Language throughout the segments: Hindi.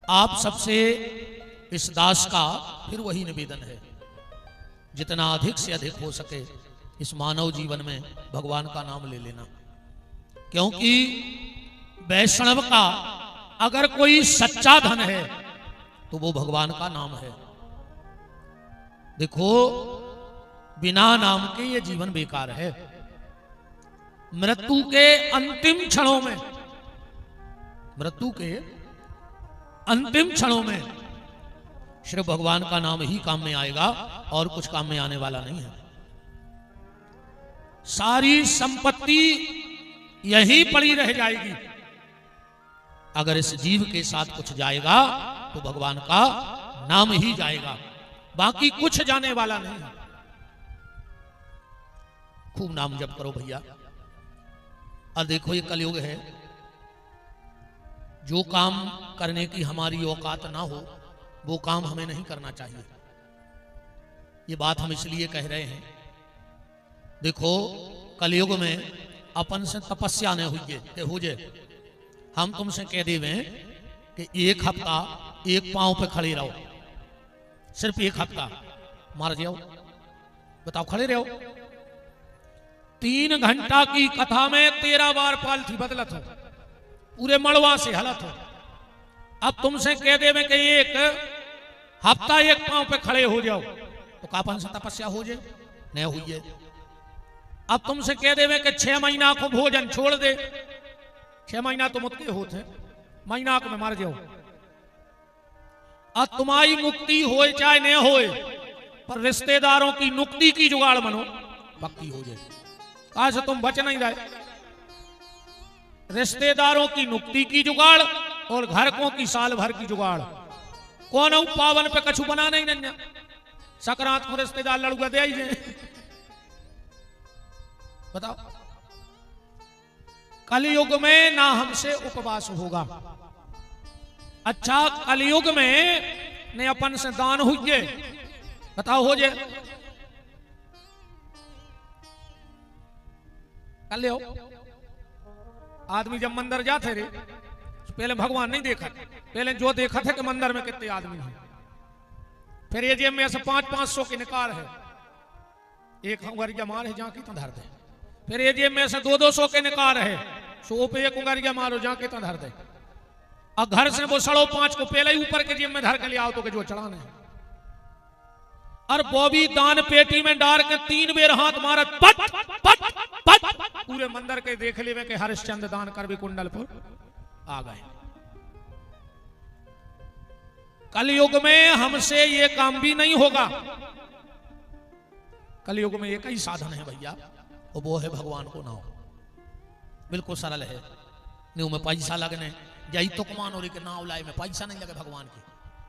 आप सबसे इस दास का फिर वही निवेदन है, जितना अधिक से अधिक हो सके इस मानव जीवन में भगवान का नाम ले लेना। क्योंकि वैष्णव का अगर कोई सच्चा धन है तो वो भगवान का नाम है। देखो, बिना नाम के ये जीवन बेकार है। मृत्यु के अंतिम क्षणों में, मृत्यु के अंतिम क्षणों में सिर्फ भगवान का नाम ही काम में आएगा और कुछ काम में आने वाला नहीं है। सारी संपत्ति यही पड़ी रह जाएगी। अगर इस जीव के साथ कुछ जाएगा तो भगवान का नाम ही जाएगा, बाकी कुछ जाने वाला नहीं है। खूब नाम जप करो भैया। और देखो, ये कलयुग है, जो काम करने की हमारी औकात ना हो वो काम हमें नहीं करना चाहिए। ये बात हम इसलिए कह रहे हैं, देखो कलयुग में अपन से तपस्या न हो जाए। हम तुमसे कह देवे कि एक हफ्ता एक पांव पे खड़े रहो, सिर्फ एक हफ्ता, मार जाओ, बताओ खड़े रहो। 3 घंटा की कथा में 13 बार पालथी बदलत हो, पूरे मड़वा से हलत हो। अब तुमसे कह देवे कि एक हफ्ता एक पांव पे खड़े हो जाओ, तो कापन से तपस्या हो जाए? नहीं हुई है। अब तुमसे कह देवे कि 6 महीना को भोजन छोड़ दे, 6 महीना तो मुक्ति होते, महीना को में मर जाओ। अब तुम्हारी मुक्ति होए चाहे न होए, पर रिश्तेदारों की नुक्ति की जुगाड़ बनो, पक्की हो जाए। कहा से तुम बच नहीं रहे। रिश्तेदारों की नुक्ति की जुगाड़ और घरकों की साल भर की जुगाड़। कौन पावन पे कछु बना नहीं नन्या, सकरात को रिश्तेदार लड़ुआ दे ही बताओ। कलयुग में ना हमसे उपवास होगा। अच्छा, कलयुग में ने अपन से दान हुए, बताओ हो जाए? कर ले। आदमी जब मंदिर जाते रे, पहले भगवान नहीं देखा, पहले जो देखा था कि मंदिर में कितने आदमी हैं। फिर ये जेब में ऐसे 500-500 के निकाल है, एक उंगरिया मार है जाके तो धर दे। फिर ये जेब में ऐसे 200-200 के निकाल है, 100 पे एक उंगरिया मारो जाके तो धर दे। और घर से वो 5.5 को पहले ही ऊपर के जेब में धर के ले आओ तो के जो चढ़ाने है। और वो भी दान पेटी में डाल के 3 बेर हाथ मारत, पट पट पट, पूरे मंदिर के देख ले में के हरिश्चंद्र दान कर भी कुंडलपुर आ गए। कलयुग में हमसे ये काम भी नहीं होगा। कलयुग में एक ही साधन है भैया, और वो है भगवान को नाम। बिल्कुल सरल है, न्यू में पैसा लगने जाई तो कमान और के नाव लाए में पैसा नहीं लगे भगवान की।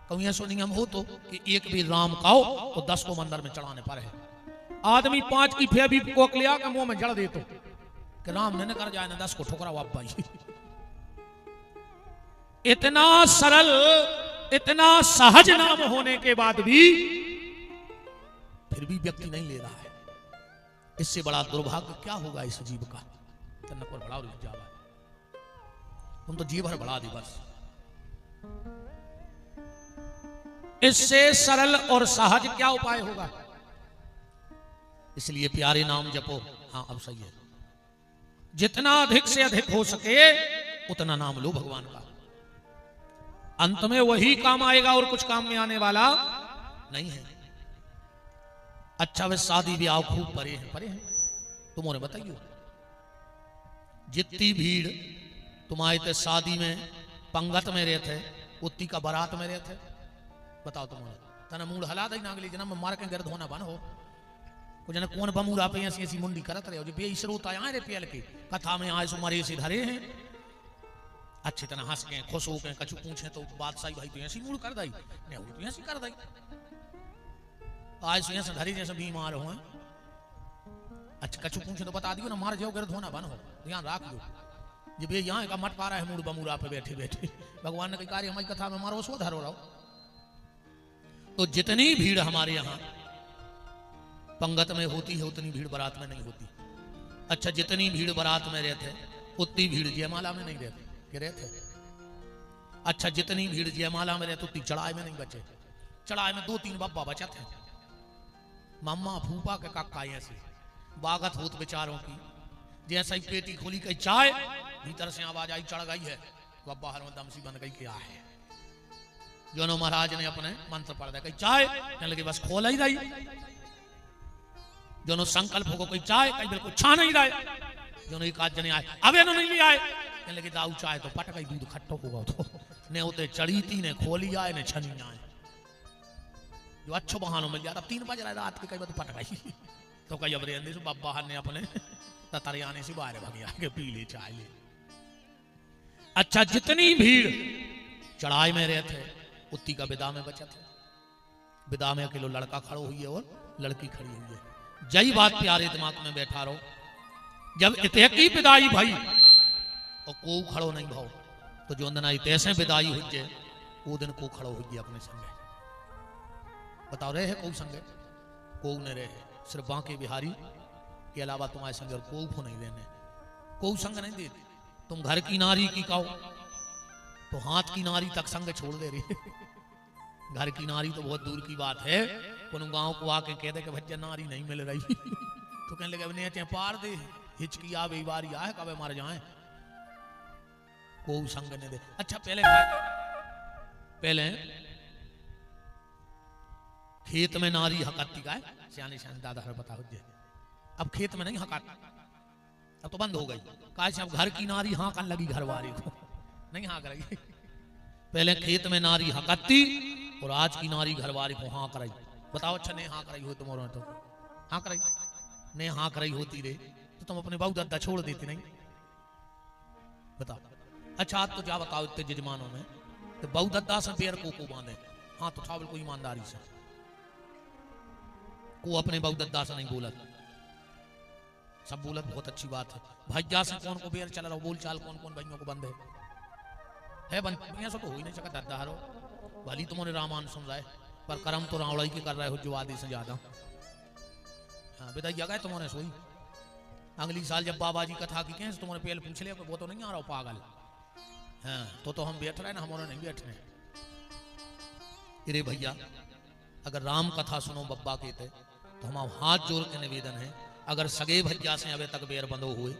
कहूँ ऐसा नियम हो तो कि एक भी राम खाओ तो 10 को मंदिर में चढ़ाने पर है। आदमी 5 की फेबी कोक लिया के मुंह में जड़ दे तो कि राम ने कर जाए ना 10 को ठोकरा वाप भाई। इतना सरल, इतना सहज नाम होने के बाद भी फिर भी व्यक्ति नहीं ले रहा है। इससे बड़ा दुर्भाग्य क्या होगा इस जीव का। पर बढ़ाओ जावा, तुम तो जीव भर बढ़ा दी बस। इससे सरल और सहज क्या उपाय होगा? इसलिए प्यारे नाम जपो। हाँ, अब सही है, जितना अधिक से अधिक हो सके उतना नाम लो भगवान का। अंत में वही काम आएगा और कुछ काम में आने वाला नहीं है। अच्छा, वे शादी ब्याह खूब परे हैं तुम्हारे बताइए। जितनी भीड़ तुम्हारे थे शादी में, पंगत में रहते, उतनी का बारात में रहते, बताओ तुम्हारे तना मूड हला दई ना अगली जन्म में मार के गिर धोना बन हो। कुछ न कौन बमूरा पे ऐसी ऐसी मुंडी करत रहे हो जो बेइसरोत आए रे पेल के कथा में आए सुमारे से धरे हैं। अच्छी तरह हंस के खुश हो के कछु पूछे तो बादशाही भाई तो ऐसी मूड कर दई, नहीं तो ऐसी कर दई। आज से ऐसे धरी जैसे बीमार हो। अच्छा, कछु पूछे तो बता दियो ना, मार जाओ गिर धोना बन हो। ध्यान राख दो, जब ये यहाँ का मट पा रहा है मूड बमूरा पे बैठे बैठे। भगवान ने कही कार्य हमारी कथा में मारो सो धरो रहो। तो जितनी भीड़ हमारे यहाँ पंगत में होती है उतनी भीड़ बारात में नहीं होती। अच्छा, जितनी भीड़ बारात में रहते उतनी भीड़ जयमाला में नहीं रहते कि रहते। अच्छा जितनी भीड़ जयमाला में रहती उतनी चढ़ाई में नहीं बचे। चढ़ाई में 2-3 बब्बा बचा थे, मम्मा फूफा के काका ऐसे बागत होत बेचारों की। जैसे ही पेटी खोली कही चाय, भीतर से आवाज आई चढ़ गई है। बब्बा हर दम सी बन गई, क्या है? जोनो महाराज ने अपने मंत्र पढ़ दिया, कही चाय, कहने लगे बस खोल ही रही। दोनों संकल्प हो कोई चाय, कहीं बिल्कुल छा नहीं रहे। दोनों एक आध जने आए, अबे नो नहीं आए, कहने लगे दाऊ चाय तो पट गई, दूध खट्टो होगा तो ने उते चढ़ी थी ने खोली आए ने छनी आए। जो अच्छो बहानो मिल जाता। 3 बज रहा रात के, कई बार पट गई तो कई अब रेंदे से बाबा ने अपने ततरे आने से बाहर भाग आके पी ले चाय ले। अच्छा जितनी भीड़ चढ़ाई में रहे थे उतनी का विदा में बचा थे। विदा में अकेलो लड़का खड़ो हुई है और लड़की खड़ी हुई है। जही बात प्यारे दिमाग में बैठा रहो, जब इतकी विदाई भाई और को खड़ो नहीं भाव, तो जो अंदना इतने विदाई हुई है वो दिन को खड़ो हुई है अपने संगे। बताओ रहे है को संगे? को न रहे, सिर्फ बांके बिहारी के अलावा तुम्हारे संगे और को नहीं देने, को संग नहीं देती। तुम घर की नारी की कहो तो हाथ की नारी तक संग छोड़ दे रही। घर की नारी तो बहुत दूर की बात है, कोई गांव को आके कह दे कि भज्जा नारी नहीं मिल रही तो कहने लगे ने पार दे हिचकी आवे बारी आए कब मार जाए, को संग ने दे। अच्छा पहले खेत में नारी हकाती का है, सियाने सियाने दादा हर पता हो जाए। अब खेत में नहीं हकाती, अब तो बंद हो गई। कहा से अब घर की नारी हाँकन लगी घरवारी को, नहीं हाँक रही। पहले खेत में नारी हकाती और आज की नारी घरवारी को हाँक रही। बताओ अच्छा नहीं हाँक रही हो तुम्हारे तो हाँक रही, नहीं हाँक रही होती रे तो तुम अपने बाबू दादा छोड़ देती नहीं? बताओ। अच्छा आज तो जा बताओ इतने जजमानों में तो बाबू दादा से पैर को बांधे, हाँ तो बिल्कुल ईमानदारी से को अपने बाबू दादा से नहीं बोलत, सब बोलत बहुत अच्छी बात है। भैया से कौन को बेर चल रहा बोल चाल कौन कौन भाइयों को बंद है बंद तो हो ही नहीं सकता। दादा हरो भली तुम्हारे रामायण सुन रहा है पर कर्म तो रावड़ाई के कर रहे हो जो आदि से ज्यादा। हाँ बेटा गए तुम्हारे सोई अगली साल जब बाबा जी कथा की कहें तुम्हारे पेल पूछ लिया वो तो नहीं आ रहा पागल। हाँ तो हम बैठ रहे ना, हमारे नहीं बैठ रहे। अरे भैया अगर राम कथा सुनो बब्बा कहते तो हम हाथ जोड़ के निवेदन है, अगर सगे भैया से अबे तक बेर बंधो हुए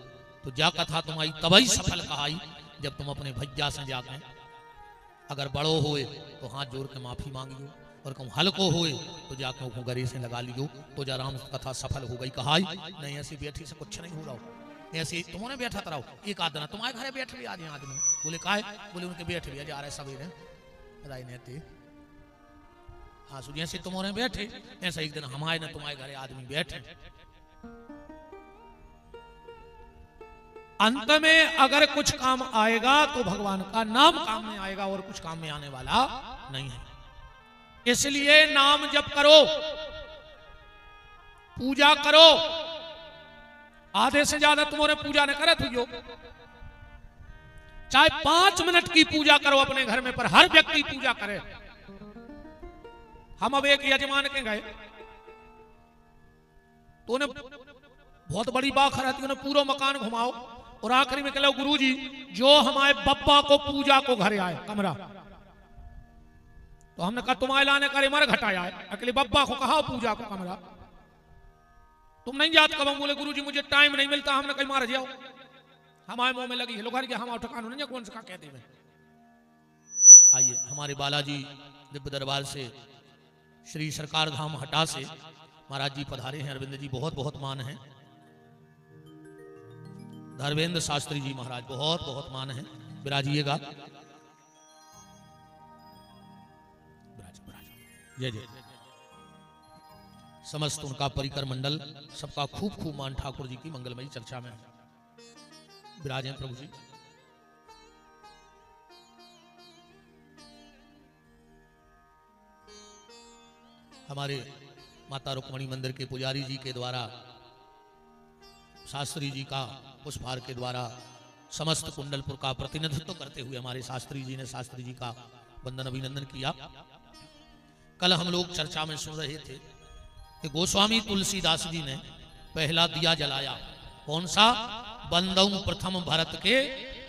तो जा कथा तुम्हारी तभी सफल कहाई जब तुम अपने भैया से जाके अगर बड़ो हुए तो हाथ जोड़ के माफी मांगियो और कहूँ हल्को हुए तो जाके उसको गरे से लगा लियो तो जा राम कथा सफल हो गई कहाई। नहीं ऐसी बैठी से कुछ नहीं हो रहा हो, ऐसे तुम्हारे बैठा रहो। एक आदमी तुम्हारे घरे बैठ भी आज आदमी बोले काहे, बोले उनके बैठ भी जा रहे सवेरे राजनीति। हाँ सुनिए से तुम्हारे बैठे ऐसा एक दिन हमारे न तुम्हारे घरे आदमी बैठे। अंत में अगर कुछ काम आएगा तो भगवान का नाम काम में आएगा और कुछ काम में आने वाला नहीं है। इसलिए नाम जप करो, पूजा करो। आधे से ज्यादा तुम्हारे पूजा न करे तुझो, चाहे 5 मिनट की पूजा करो अपने घर में, पर हर व्यक्ति पूजा करे। हम अब एक यजमान के गए तो उन्हें बहुत बड़ी बात रहती, उन्हें पूरा मकान घुमाओ और आखिरी में कहो गुरुजी जो हमारे बब्बा को पूजा को घर आए कमरा, तो हमने कहा तुम्हारे लाने का मर घटाया है, अकेले बब्बा को कहा पूजा को कमरा, तुम नहीं याद कब? बोले गुरुजी मुझे टाइम नहीं मिलता, हमने कहीं मार जाओ। हमारे मुंह में लगी है लोग हम ठकानो नहीं कौन सा कहते हैं। आइए हमारे बालाजी दिव्य दरबार से श्री सरकार धाम हटा से महाराज जी पधारे हैं। अरविंद जी बहुत बहुत मान है, धर्मेंद्र शास्त्री जी महाराज बहुत बहुत मान है, विराजिएगा। जय जय। समस्त उनका परिकर मंडल सबका खूब खूब मान ठाकुर जी की मंगलमयी चर्चा में विराजे प्रभु जी। हमारे माता रुक्मणी मंदिर के पुजारी जी के द्वारा शास्त्री जी का पुष्पहार के द्वारा समस्त कुंडलपुर का प्रतिनिधित्व करते हुए हमारे शास्त्री जी ने शास्त्री जी का वंदन अभिनंदन किया। कल हम लोग चर्चा में सुन रहे थे कि गोस्वामी तुलसीदास जी ने पहला दिया जलाया, कौन सा? बंदऊ प्रथम भरत के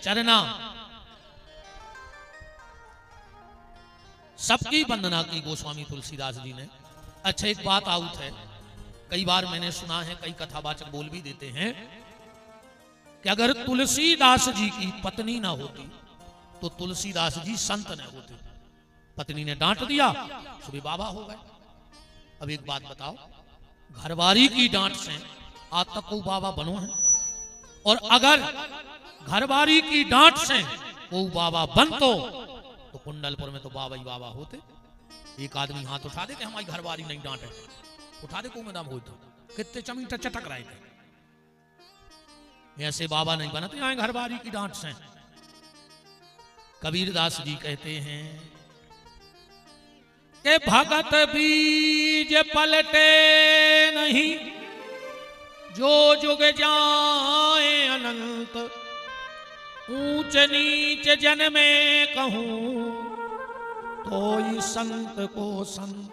चरना। सबकी वंदना की गोस्वामी तुलसीदास जी ने। अच्छा, एक बात आउट है, कई बार मैंने सुना है, कई कथावाचक बोल भी देते हैं कि अगर तुलसीदास जी की पत्नी ना होती तो तुलसीदास जी संत न होते। पत्नी ने डांट दिया, सुबह बाबा हो गए। अब एक बात बताओ, घरवारी की डांट से आज तक को बाबा बनो है, और अगर घरवारी की डांट से वो बाबा बनतो तो कुंडलपुर में तो बाबा ही बाबा होते। एक आदमी हाथ उठा दे कि हमारी घरवारी नहीं डांटे, उठा दे को में दम हो तो कितने चमीटा चटक रहे थे। ऐसे बाबा नहीं बनते यहाँ घरवारी की डांट से। कबीरदास जी कहते हैं कि भगत बीज पलटे नहीं, जो जुग जाए अनंत, ऊंच नीच जन में कहूं तो ये संत को संत।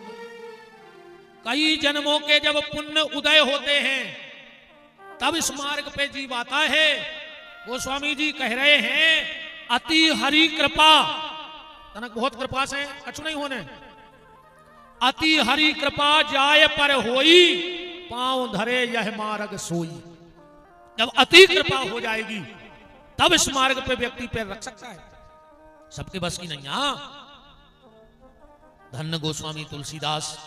कई जन्मों के जब पुण्य उदय होते हैं तब इस मार्ग पे जीव आता है। गोस्वामी जी कह रहे हैं अति हरि कृपा, तनक बहुत कृपा से कछु नहीं होने, अति हरि कृपा जाय पर होई, पांव धरे यह मार्ग सोई। जब अति कृपा हो जाएगी तब इस मार्ग पे व्यक्ति पैर रख सकता है, सबके बस की नहीं। हां, धन्य गोस्वामी तुलसीदास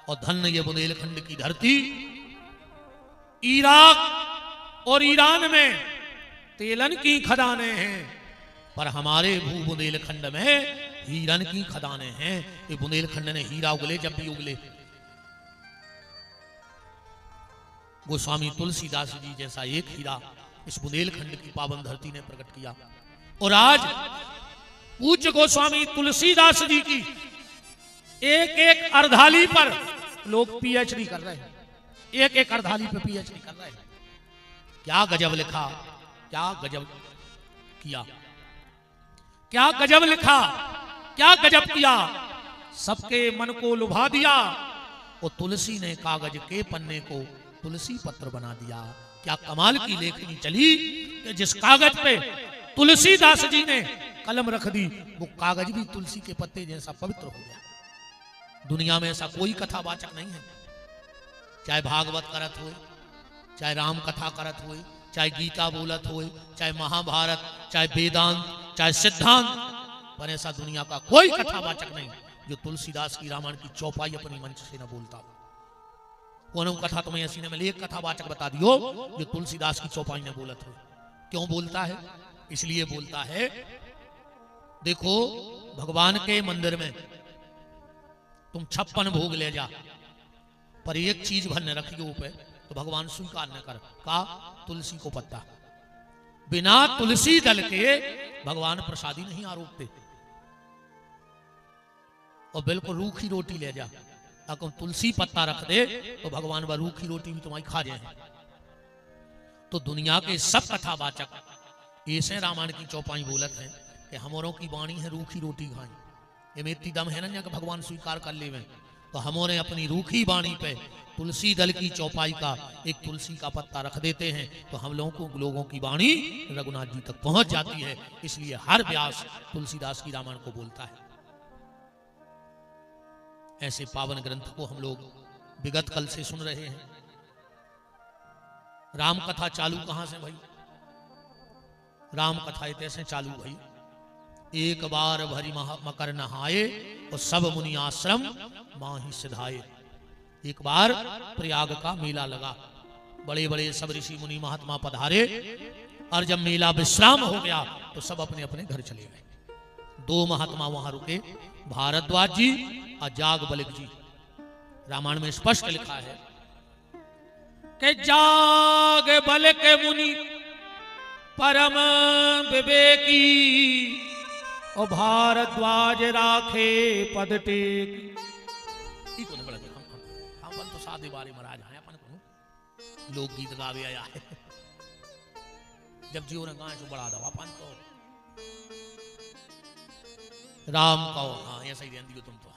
और धन्य ये बुंदेलखंड की धरती। इराक और ईरान में तेलन की खदानें हैं, पर हमारे भू बुंदेलखंड में हीरन की खदानें हैं। ये बुंदेलखंड ने हीरा उगले जब भी उगले। गोस्वामी तुलसीदास जी जैसा एक हीरा इस बुंदेलखंड की पावन धरती ने प्रकट किया। और आज पूज्य गोस्वामी तुलसीदास जी की एक एक अर्धाली पर लोग पीएचडी कर रहे हैं, एक एक अर्धाली पे पीएचडी कर रहे हैं। क्या गजब लिखा, क्या गजब किया, क्या गजब लिखा, क्या गजब किया, सबके मन को लुभा दिया। और तुलसी ने कागज के पन्ने को तुलसी पत्र बना दिया। क्या कमाल की लेखनी चली कि जिस कागज पे तुलसीदास जी ने कलम रख दी वो कागज भी तुलसी के पत्ते जैसा पवित्र हो गया। दुनिया में ऐसा कोई कथावाचक नहीं है, चाहे भागवत करत हो, चाहे राम कथा करत हो, चाहे गीता बोलत हो, चाहे महाभारत, चाहे वेदांत, चाहे सिद्धांत, पर ऐसा दुनिया का कोई कथावाचक नहीं जो तुलसीदास की रामायण की चौपाई अपनी मंच से न बोलता हो। कौन कथा तुम्हें ऐसी ने मिले, एक कथावाचक बता दियो जो तुलसीदास की चौपाई ने बोलत हो। क्यों बोलता है? इसलिए बोलता है, देखो भगवान के मंदिर में तुम 56 भोग ले जा, पर एक चीज भर न रखियो पे तो भगवान स्वीकार न कर। का? तुलसी को पत्ता। बिना तुलसी दल के भगवान प्रसादी नहीं आरोपते। और बिल्कुल रूखी रोटी ले जा, अगर तुलसी पत्ता रख दे तो भगवान वह रूखी रोटी भी तुम्हारी खा जाए। तो दुनिया के सब कथावाचक ऐसे रामायण की चौपाई बोलत हैं कि हमारों की वाणी है रूखी रोटी खाएं। ये में इतनी दम है ना कि भगवान स्वीकार कर ले। तो हमारे अपनी रूखी वाणी पे तुलसी दल की चौपाई का एक तुलसी का पत्ता रख देते हैं तो हम लोगों की वाणी रघुनाथ जी तक पहुंच जाती है। इसलिए हर व्यास तुलसीदास की रामायण को बोलता है। ऐसे पावन ग्रंथ को हम लोग विगत कल से सुन रहे हैं। राम कथा चालू कहां से भाई? राम कथा ऐसे चालू भाई, एक बार भरी मकर नहाए और सब मुनि आश्रम माही सिधाए। एक बार प्रयाग का मेला लगा, बड़े बड़े सब ऋषि मुनि महात्मा पधारे, और जब मेला विश्राम हो गया तो सब अपने अपने घर चले गए। 2 महात्मा वहां रुके, भारद्वाज जी और जागबलिक जी। रामायण में स्पष्ट लिखा है कि जागबलिक मुनि परम विवेकी, और भारद्वाज राखे पद टेक। अपन तो सादे बारे महाराज हैं, अपन को लोकगीत गावे आया है। जब जीव ने गाय तो बड़ा दवा अपन तो राम कहो। हाँ ऐसा ही ध्यान दियो तुम तो।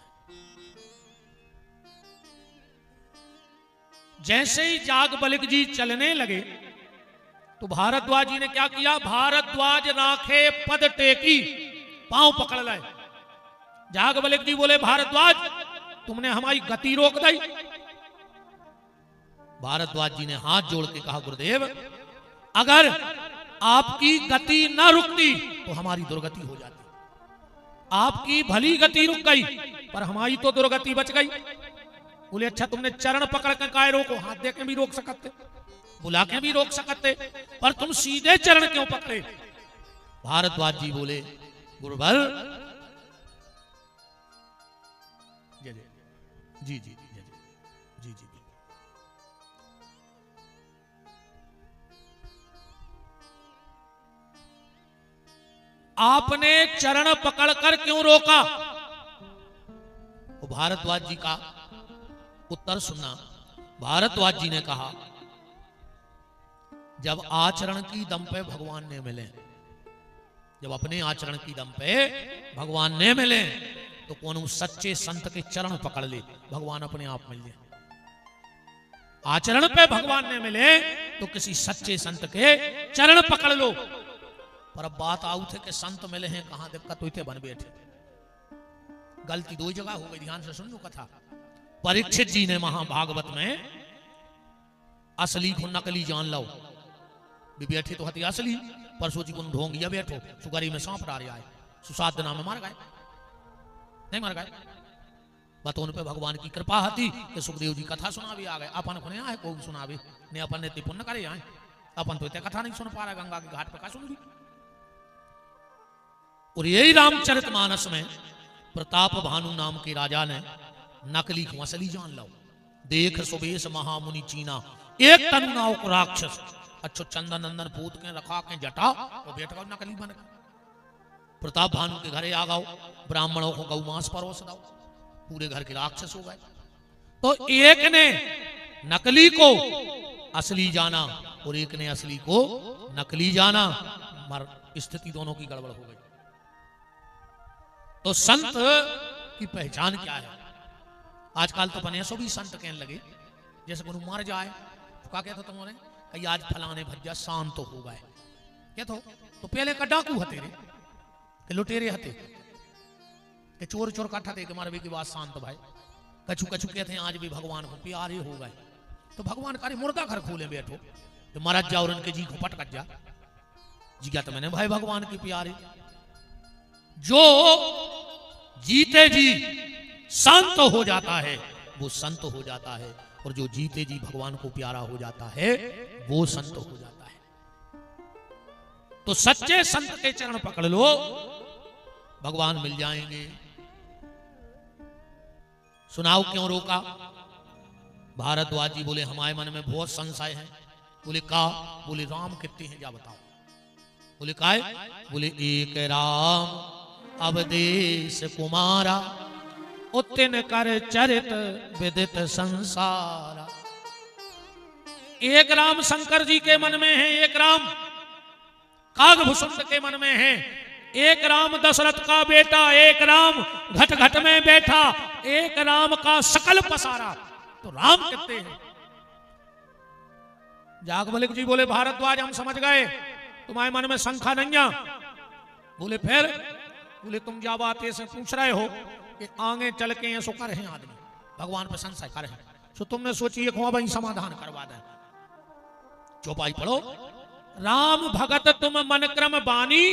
जैसे ही जागबलिक जी चलने लगे तो भारद्वाज जी ने क्या किया? भारद्वाज राखे पद टेकी, पांव पकड़ लाए। याज्ञवल्क्य जी बोले भारद्वाज तुमने हमारी गति रोक दी। भारद्वाज जी ने हाथ जोड़ के कहा गुरुदेव अगर आपकी गति न रुकती तो हमारी दुर्गति हो जाती। आपकी भली गति रुक गई पर हमारी तो दुर्गति बच गई। बोले अच्छा तुमने चरण पकड़ के काय रोको, हाथ दे के भी रोक सकते, बुला के भी रोक सकते, पर तुम सीधे चरण क्यों पकड़े? भारद्वाज जी बोले गुरुवर जी जी जी जी जी आपने चरण पकड़कर क्यों रोका? वो भारद्वाज जी का उत्तर सुनना। भारद्वाज जी ने कहा जब आचरण की दम पे भगवान ने मिले, जब अपने आचरण की दम पे भगवान ने मिले तो कौन सच्चे संत के चरण पकड़ ले, भगवान अपने आप मिल जाए। आचरण पे भगवान ने मिले तो किसी सच्चे संत के चरण पकड़ लो। पर अब बात आऊ थे कि संत मिले हैं कहां, दिक्कत हुई थे बन बैठे। गलती दो जगह हो गई, ध्यान से सुन लो कथा। परीक्षित जी ने महाभागवत में असली को नकली जान लो, बैठे तो हती असली, पर सोची को ढोंगिया बैठो, सुगरी में सांप डाल आए, सुसाद नाम में मार गए, नहीं मार गए। बतौन पे भगवान की कृपा हती कि सुखदेव जी कथा सुना भी आ गए। अपन को आए को सुना भी ने अपन ने पुण्य करे आए, अपन तो इतने कथा नहीं सुन पा रहा, गंगा के घाट पर का सुन भी। और यही रामचरितमानस में प्रताप भानु नाम के राजा ने नकली को असली जान लो। देख सुबेश महामुनि चीना एक तनु नाव को राक्षस, अच्छो चंदन नंदन पूत के रखा के जटा और बैठ गए नकली बन गए। प्रताप भानु के घरे आ गओ, ब्राह्मणों को गौ मांस परोस दो, पूरे घर के राक्षस हो गए। तो एक ने नकली को असली जाना और एक ने असली को नकली जाना, मर स्थिति दोनों की गड़बड़ हो गई। तो संत की पहचान क्या है? आजकल तो बने सो भी संत कहने लगे, जैसे गुरु मर जाए तो क्या कहते तुमने कहीं आज फलाने भज्जा शांत तो हो गए, क्या तो पहले का डाकू हते रे के लुटेरे हते के चोर चोर काठा थे, मारवे की बात शांत भाई। कछु कछु कहते हैं आज भी भगवान को प्यारे हो गए, तो भगवान का मुर्दा घर खोले बैठो तो महाराज जा और उनके जी को पटक जा जी क्या तो मैंने भाई भगवान के प्यारे। जो जीते जी संत हो जाता है वो संत हो जाता है, और जो जीते जी भगवान को प्यारा हो जाता है वो संत हो जाता है। तो सच्चे संत के चरण पकड़ लो, भगवान मिल जाएंगे। सुनाओ क्यों रोका? भारद्वाज जी बोले हमारे मन में बहुत संशय है। बोले का? बोले राम कितने हैं जा बताओ। बोले काय? बोले एक राम अवदेश कुमारा, उतिन कर चरित विदित संसारा। एक राम शंकर जी के मन में है, एक राम कागभूषुंड के मन में है, एक राम दशरथ का बेटा, एक राम घट घट में बैठा, एक राम का सकल पसारा। तो राम कितने हैं? याज्ञवल्क्य जी बोले भारद्वाज हम समझ गए तुम्हारे मन में शंका नहीं। बोले फिर? बोले तुम क्या बात ऐसे पूछ रहे हो कि आगे चल के ऐसो कर हैं आदमी भगवान पे संशय कर हैं, तो तुमने सोची एक भाई समाधान करवा दे। चौपाई पढ़ो। राम भगत तुम मन क्रम बानी,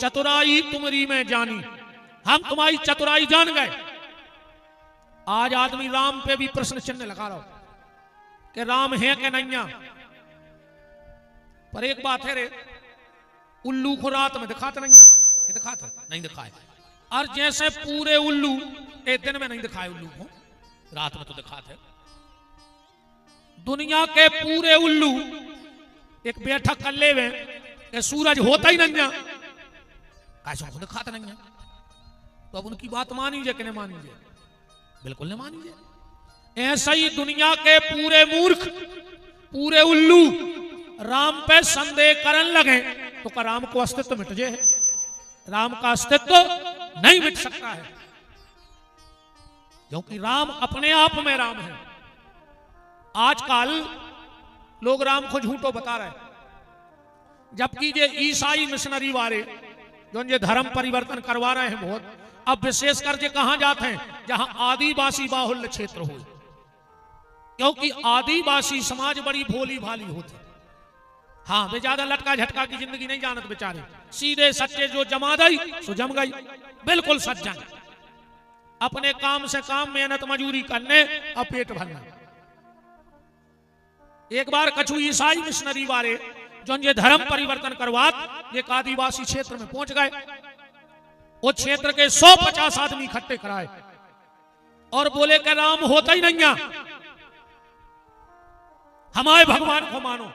चतुराई तुमरी में जानी। हम तुम्हारी चतुराई जान गए। आज आदमी राम पे भी प्रश्न चिन्ह लगा रहा हो कि राम है कि नहीं। पर एक बात है रे, उल्लू को रात में दिखाते नहीं, दिखाते नहीं दिखाए, और जैसे पूरे उल्लू एक दिन में नहीं दिखाए, उल्लू को रात में तो दिखाते। दुनिया के पूरे उल्लू एक बैठक कर ले वे, सूरज होता ही नहीं, कैसे उनको दिखाते नहीं है। तो अब उनकी बात मानीजिए कि नहीं मानीजिए? बिल्कुल नहीं मानीजिए। ऐसा ही दुनिया के पूरे मूर्ख, पूरे उल्लू राम पे संदेह करने लगे तो का राम को अस्तित्व मिट जाए? राम का अस्तित्व नहीं मिट सकता है, क्योंकि राम अपने आप में राम है। आजकल लोग राम को झूठो बता रहे, जबकि ये ईसाई मिशनरी वाले जो ये धर्म परिवर्तन करवा रहे हैं बहुत, अब विशेष कर जे कहां जाते हैं जहां आदिवासी बाहुल्य क्षेत्र हो, क्योंकि आदिवासी समाज बड़ी भोली भाली होती। हाँ, वे ज्यादा लटका झटका की जिंदगी नहीं जानत बेचारे, सीधे सच्चे जो जमा गई सो जम गई, बिल्कुल सज्जन, अपने काम से काम, मेहनत मजूरी करने और पेट भरना। एक बार कछु ईसाई मिशनरी वाले जो ये धर्म परिवर्तन करवात एक आदिवासी क्षेत्र में पहुंच गए। वो क्षेत्र के 150 आदमी इकट्ठे कराए और बोले कि राम होता ही नहीं है, हमारे भगवान को मानो।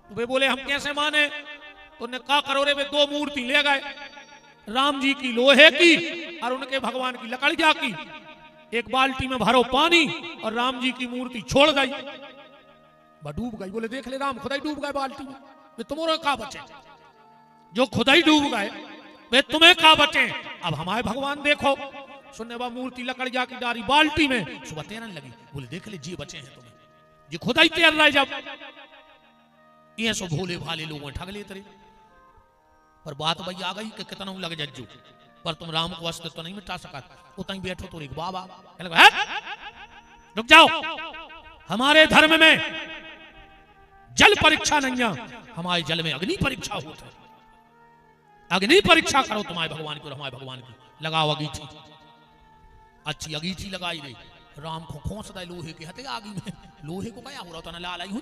तो वे बोले हम कैसे माने? तो उन्हें कहा करो रे, वे 2 मूर्ति ले गए, राम जी की लोहे की और उनके भगवान की लकड़िया की। एक बाल्टी में भरो पानी और राम जी की मूर्ति छोड़ गई, वह डूब गई। बोले देख ले राम खुदा ही डूब गए बाल्टी में, वे तुम्हारे कहा बचे? जो खुदा ही डूब गए वे तुम्हें कहा बचे? अब हमारे भगवान देखो। सुनने बा मूर्ति लकड़िया की डारी बाल्टी में सुबह तैरने लगी। बोले देख ले जी बचे हैं तुम्हें, जी खुदा ही तैर रहा है। जब ये सो भोले भाले लोग ठग लेते रहे, पर बात भाई आ गई कि कितना लग जज्जू, पर तुम राम को अस्तित्व तो नहीं मिटा सका। उतना बैठो तो बाबा रुक जाओ, हमारे धर्म में जल परीक्षा नहीं है, हमारे जल में अग्नि परीक्षा होती है। अग्नि परीक्षा करो तुम्हारे भगवान की और हमारे भगवान की। लगाओ अगीठी, अच्छी अगीठी लगाई गई, राम को खोस दे लोहे के हथे आगी में। लोहे को क्या हो रहा था, लाल आई हूं,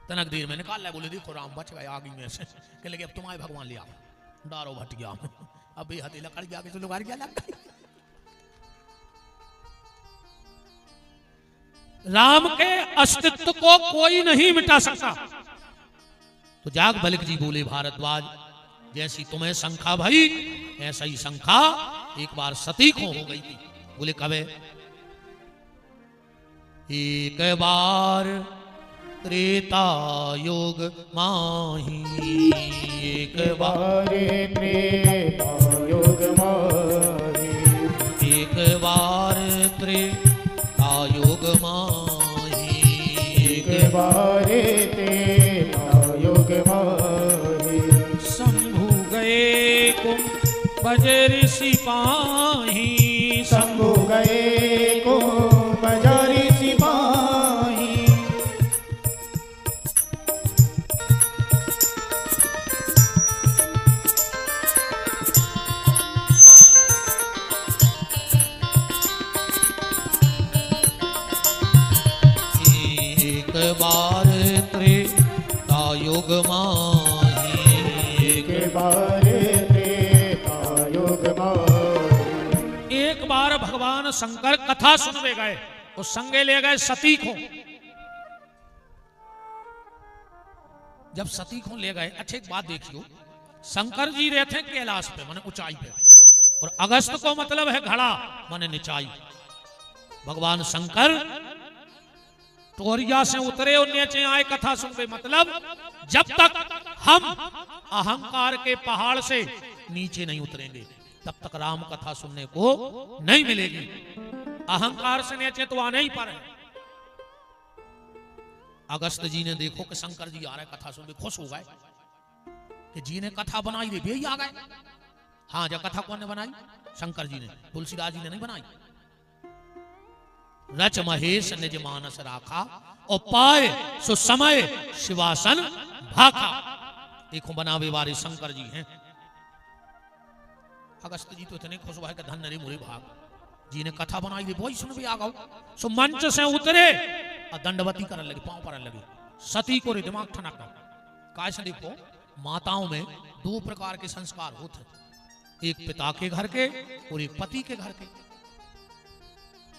तनक देर में निकाल लिया। बोले देखो राम बच गए आगी में से। कह लगे अब तुम्हारे भगवान ले आओ, डारो भट गया। अब ये हथे लकड़ गया, लोग क्या लग गई। राम के अस्तित्व को कोई नहीं मिटा सकता। तो जाग बलिक जी बोले भारद्वाज, जैसी तुम्हें शंखा भाई ऐसा ही शंखा एक बार सती को हो गई थी। बोले कबे? एक बार त्रेता युग माही, एक बार त्रेता युग माही, एक बार त्रेता युग माही, एक बार त्रेता युग माही। शंभु गए कुम बजर सिपाही, शंभु गए कुम बजर सिपाही। एक बार त्रेता युग माही, एक बार त्रेता युग माही। एक बार भगवान शंकर कथा सुनवे गए, तो संगे ले गए सती को। जब सती को ले गए, अच्छे एक बात देखियो, शंकर जी रहते हैं कैलाश पे माने ऊंचाई पे, और अगस्त को मतलब है घड़ा माने निचाई। भगवान शंकर टोरिया से उतरे और नीचे आए कथा सुनते। मतलब जब तक हम अहंकार के पहाड़ से नीचे नहीं उतरेंगे तब तक राम कथा सुनने को नहीं मिलेगी। अहंकार से नीचे तो आने ही पर है। अगस्त जी ने देखो कि शंकर जी आ रहे कथा सुन के, खुश हो गए कि जी ने कथा बनाई, रे भी आ गए। हाँ, जब कथा कौन ने बनाई? शंकर जी ने, तुलसीदास जी ने नहीं बनाई। रच महेश निज मानस राखा और पाए सो समय शिवासन भाखा। देखो बनावे वाले शंकर जी हैं। अगस्त जी तो इतने खुश हुआ कि धन रे मुरे भाग, जी ने कथा बनाई, रे वही सुन भी आ गओ। सो मंच से उतरे और दंडवती करने लगे, पांव पड़ने लगे। सती को रे दिमाग ठनक। कैसे? देखो माताओं में 2 प्रकार के संस्कार होते, एक पिता के घर के और एक पति के घर के।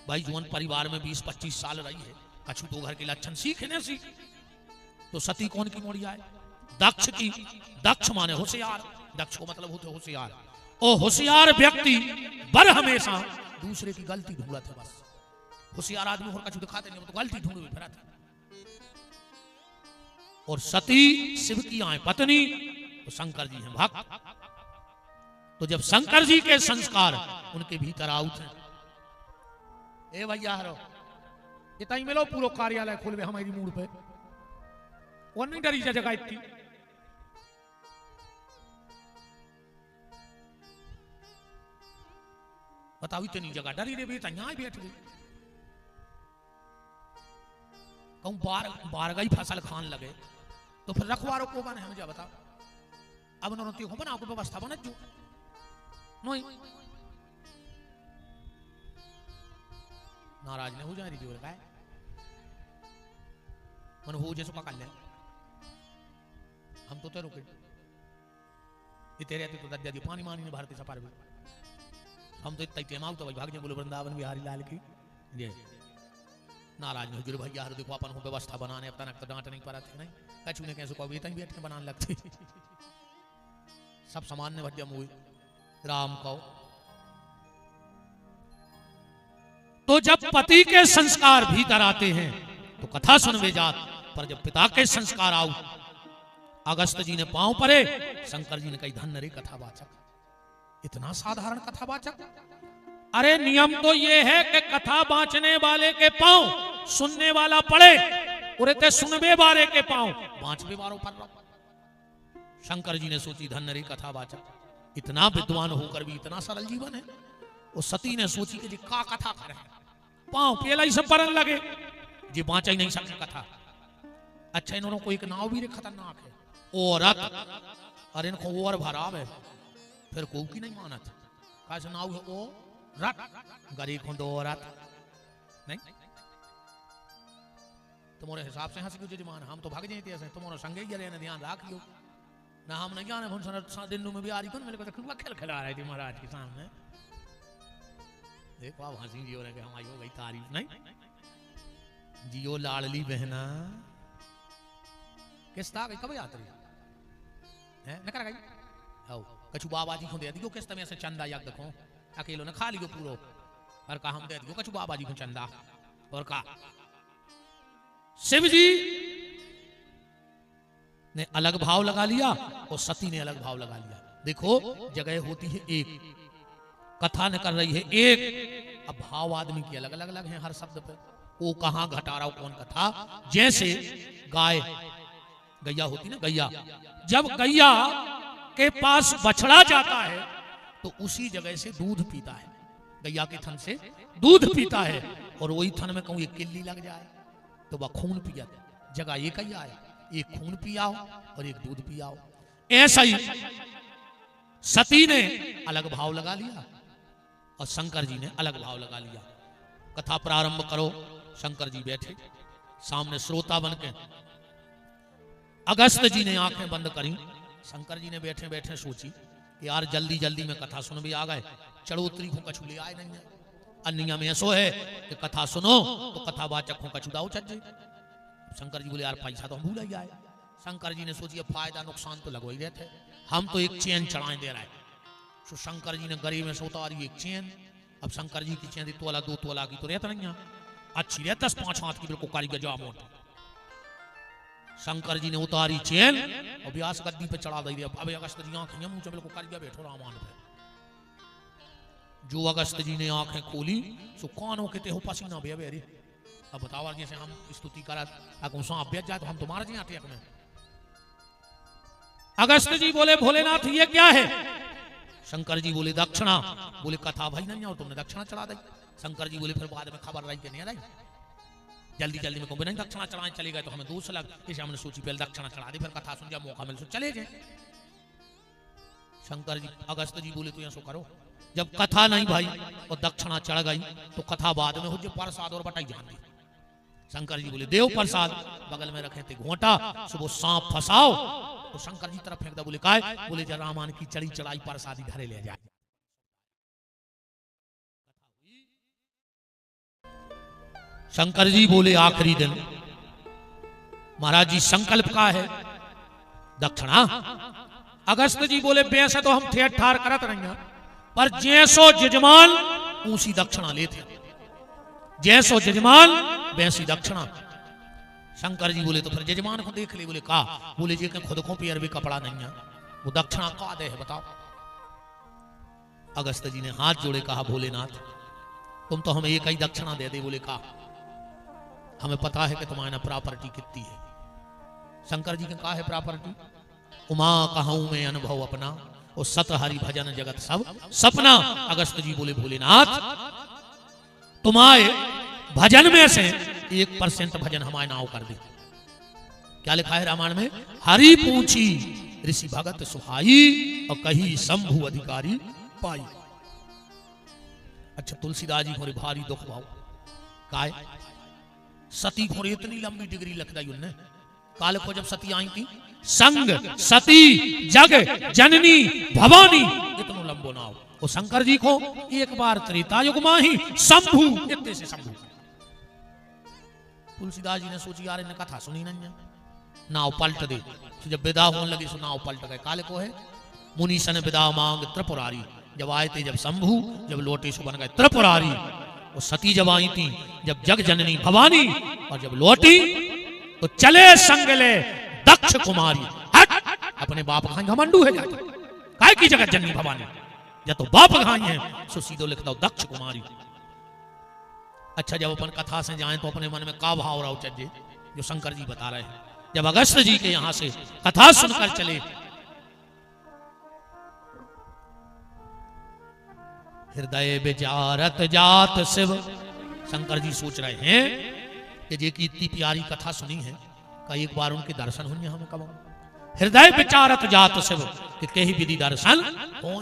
भाई जौन परिवार में 20-25 साल रही है, कछु तो घर के लक्षण सीखे न सीख। तो सती कौन की मोड़ी आए? दक्ष की। दक्ष माने होशियार, दक्ष को मतलब होते होशियार। ओ होशियार व्यक्ति बर हमेशा दूसरे की गलती ढूंढते है। बस होशियार आदमी और कछु दिखाते नहीं, तो गलती ढूंढ फिर। और सती शिव की आए पत्नी, तो शंकर जी हैं भक्त। तो जब शंकर जी के संस्कार उनके भीतर आउट हैं, ए भैया हरो इतना ही मिलो पूरा कार्यालय खोलवे हमारी मूड पे, और नहीं डरी जगह इतनी। बताओ इतनी जगह डरी रे बेटा यहाँ बैठ गई। कहूँ बार गई फसल खान लगे तो फिर रखवारो को बने मुझे बताओ। अब उन्होंने को बना व्यवस्था बना जो नहीं नाराज ने हो जाए जो है मन हो जैसे पकड़ ले हम तो रुके तेरे तो दर्जा दी पानी मानी ने भारतीय सफर में हम तो इतना टेम तो भाई भाग बोले वृंदावन बिहारी लाल की ये नाराज नहीं हुजूर भैया हर देखो अपन को व्यवस्था बनाने अब तक तो डांट नहीं पड़ा थे नहीं कछु ने कैसे को वेतन बैठ के बनाने लगते सब सामान्य भज्जम हुई राम कहो। तो जब पति के संस्कार भीतर आते हैं तो कथा सुनवे जात, पर जब पिता के संस्कार आउ अगस्त जी ने पांव परे, शंकर जी ने कही धन्य रे कथावाचक, इतना साधारण कथावाचक। अरे नियम तो ये है कि कथा बांचने वाले के पांव सुनने वाला पड़े, उरे ते सुनबे वाले के पांव बांचबे वालों पर रहो। शंकर जी ने सोची धन्य रे कथावाचक, इतना विद्वान होकर भी इतना सरल जीवन है। वो सती ने सोची कि जी का कथा करे, पांव पेला ही सब परन लगे जी बांचा ही नहीं सकते कथा। अच्छा इन्होंने को एक नाव भी खतरनाक है औरत, अरे इनको और भराव है फिर को की नहीं मानत कैसे नाव है ओ रत गरीब खुद औरत नहीं। तुम्हारे हिसाब से हंस क्यों जजमान, हम तो भाग जाते ऐसे तुम्हारे संगे ही रहने ध्यान रखियो ना, हम नहीं जाने भुन दिन में भी आ रही कौन मेरे को खेल खिला रहे थे महाराज के सामने। देखो आप हंसी जियो रहे हमारी हो गई तारीफ नहीं। जियो लाडली बहना किस था कब याद रही है न कर गई आओ कछु बाबा जी को दे दियो किस तरह से चंदा याद देखो अकेलो ने खा लियो पूरो और का हम दे दियो कछु बाबा जी को चंदा और का शिव जी ने अलग भाव लगा लिया और सती ने अलग भाव लगा लिया। देखो जगह होती है एक, कथा न कर रही है एक, अब भाव आदमी की अलग अलग हैं हर शब्द पे। वो कहां घटा रहा कौन कथा, जैसे गाय गैया होती ना, गैया जब गैया के पास बछड़ा जाता है तो उसी जगह से दूध पीता है, गैया के थन से दूध पीता है, और वही थन में कहूं एक किल्ली लग जाए तो वह खून पिया, जगह एक गैया है, एक खून पियाओ और एक दूध पियाओ। ऐसा ही सती ने अलग भाव लगा लिया और शंकर जी ने अलग भाव लगा लिया। कथा प्रारंभ करो, शंकर जी बैठे सामने श्रोता बनके, अगस्त जी ने आंखें बंद करी, शंकर जी ने बैठे बैठे सोची कि यार जल्दी जल्दी में कथा सुन भी आ गए, चढ़ोतरी को कछु ले आए नहीं है, अन्य में ऐसो है कि कथा सुनो तो कथावाचक को कछु दाऊ चल जाए। शंकर जी बोले यार पैसा तो हम भूल ही आए। शंकर जी ने सोची अब फायदा नुकसान तो लगवा ही रहे थे, हम तो एक चैन चढ़ाए दे रहे। तो शंकर जी ने गरीब में से उतारी एक चैन, अब शंकर जी की चैन तोला 2 तोला की तो रहता नहीं अच्छी रहे 10-5 हाथ की बिल्कुल कारीगर जा मोट। शंकर जी ने उतारी चैन और व्यास गद्दी पे चढ़ा दी। अब अगस्त जी आंखें मुंह से बिल्कुल कारीगर बैठो रामान पे। जो अगस्त जी ने आंखें खोली सो कानों के हो पसीना बे अरे। अब बताओ जैसे हम स्तुति करा अगर सांप बैठ जाए तो हम तुम्हारे जी आटे में। अगस्त जी बोले भोलेनाथ ये क्या है? शंकर जी बोले दक्षिणा। बोले कथा भाई नहीं और तुमने दक्षिणा चढ़ा दी। शंकर जी बोले फिर बाद में खबर रही कि नहीं रही, जल्दी जल्दी में कहूँ नहीं दक्षिणा चढ़ाए चले गए तो हमें दोष लग, इसे हमने सोची पहले दक्षिणा चढ़ा दी, फिर कथा सुन जाए मौका मिल सो चले गए। शंकर जी अगस्त जी बोले तो ऐसा करो जब कथा नहीं भाई और दक्षिणा चढ़ गई तो कथा बाद में हो जो प्रसाद और बटाई जान दी। शंकर जी बोले देव प्रसाद बगल में रखे थे घोटा, सुबह सांप फंसाओ तो शंकर जी तरफ फेंक दो। बोले काय? बोले जब रामान की चढ़ी चढ़ाई प्रसादी घरे ले जाए। शंकर जी बोले आखिरी दिन महाराज जी संकल्प का है दक्षिणा। अगस्त जी बोले वैसे तो हम ठेठ ठार करत नहीं हैं, पर जैसो जजमान ऊसी दक्षिणा लेते, जैसो जजमान वैसी दक्षिणा। शंकर जी बोले तो फिर जजमान को देख ले। बोले का? बोले जी खुद को पैर भी कपड़ा नहीं है, वो दक्षिणा का दे है बताओ। अगस्त जी ने हाथ जोड़े कहा भोलेनाथ तुम तो हमें एक ही दक्षिणा दे दे। बोले का? हमें पता है कि तुम्हारा प्रॉपर्टी कितनी है। शंकर जी ने कहा है प्रॉपर्टी? उमा कहूं मैं अनुभव अपना, और सत हरि भजन जगत सब सपना। अगस्त जी बोले भोलेनाथ तुम्हारे भजन में से 1% भजन हमारे नाव कर दे। क्या लिखा है रामायण में? हरि पूछी ऋषि भगत सुहाई और कही शंभु अधिकारी पाई। अच्छा तुलसीदास जी को भारी दुख भाव काय सती को इतनी लंबी डिग्री लग दी उनने। काल को जब सती आई थी संग सती जग जननी भवानी इतनो लंबो नाव। और शंकर जी को एक बार त्रेता युग में ही शंभु इतने से शंभु। तुलसीदास जी ने सोची यार इन्हें कथा सुनी नहीं है, नाव पलट दे। तो जब विदा होने लगी सो नाव पलट गए। काले को है मुनि सन विदा मांग त्रिपुरारी। जब आए थे जब शंभु, जब लौटे सो बन गए त्रिपुरारी। और सती जब आई थी जब जग जननी भवानी, और जब लौटी तो चले संग ले दक्ष कुमारी। हट अपने बाप खाई घमंडू है जाते काय की जगत जननी भवानी, या तो बाप खाई है सो सीधो लिख दो दक्ष कुमारी। अच्छा जब अपन कथा से जाएं तो अपने मन में का भाव रहा चज्जे जो शंकर जी बता रहे हैं। जब अगस्त जी के यहां से कथा सुनकर चले, हृदय विचारत जात शिव। शंकर जी सोच रहे हैं कि जे की इतनी प्यारी कथा सुनी है का एक बार उनके दर्शन होंगे हमें कब। हृदय विचारत जात शिव कि कहीं विधि दर्शन हो।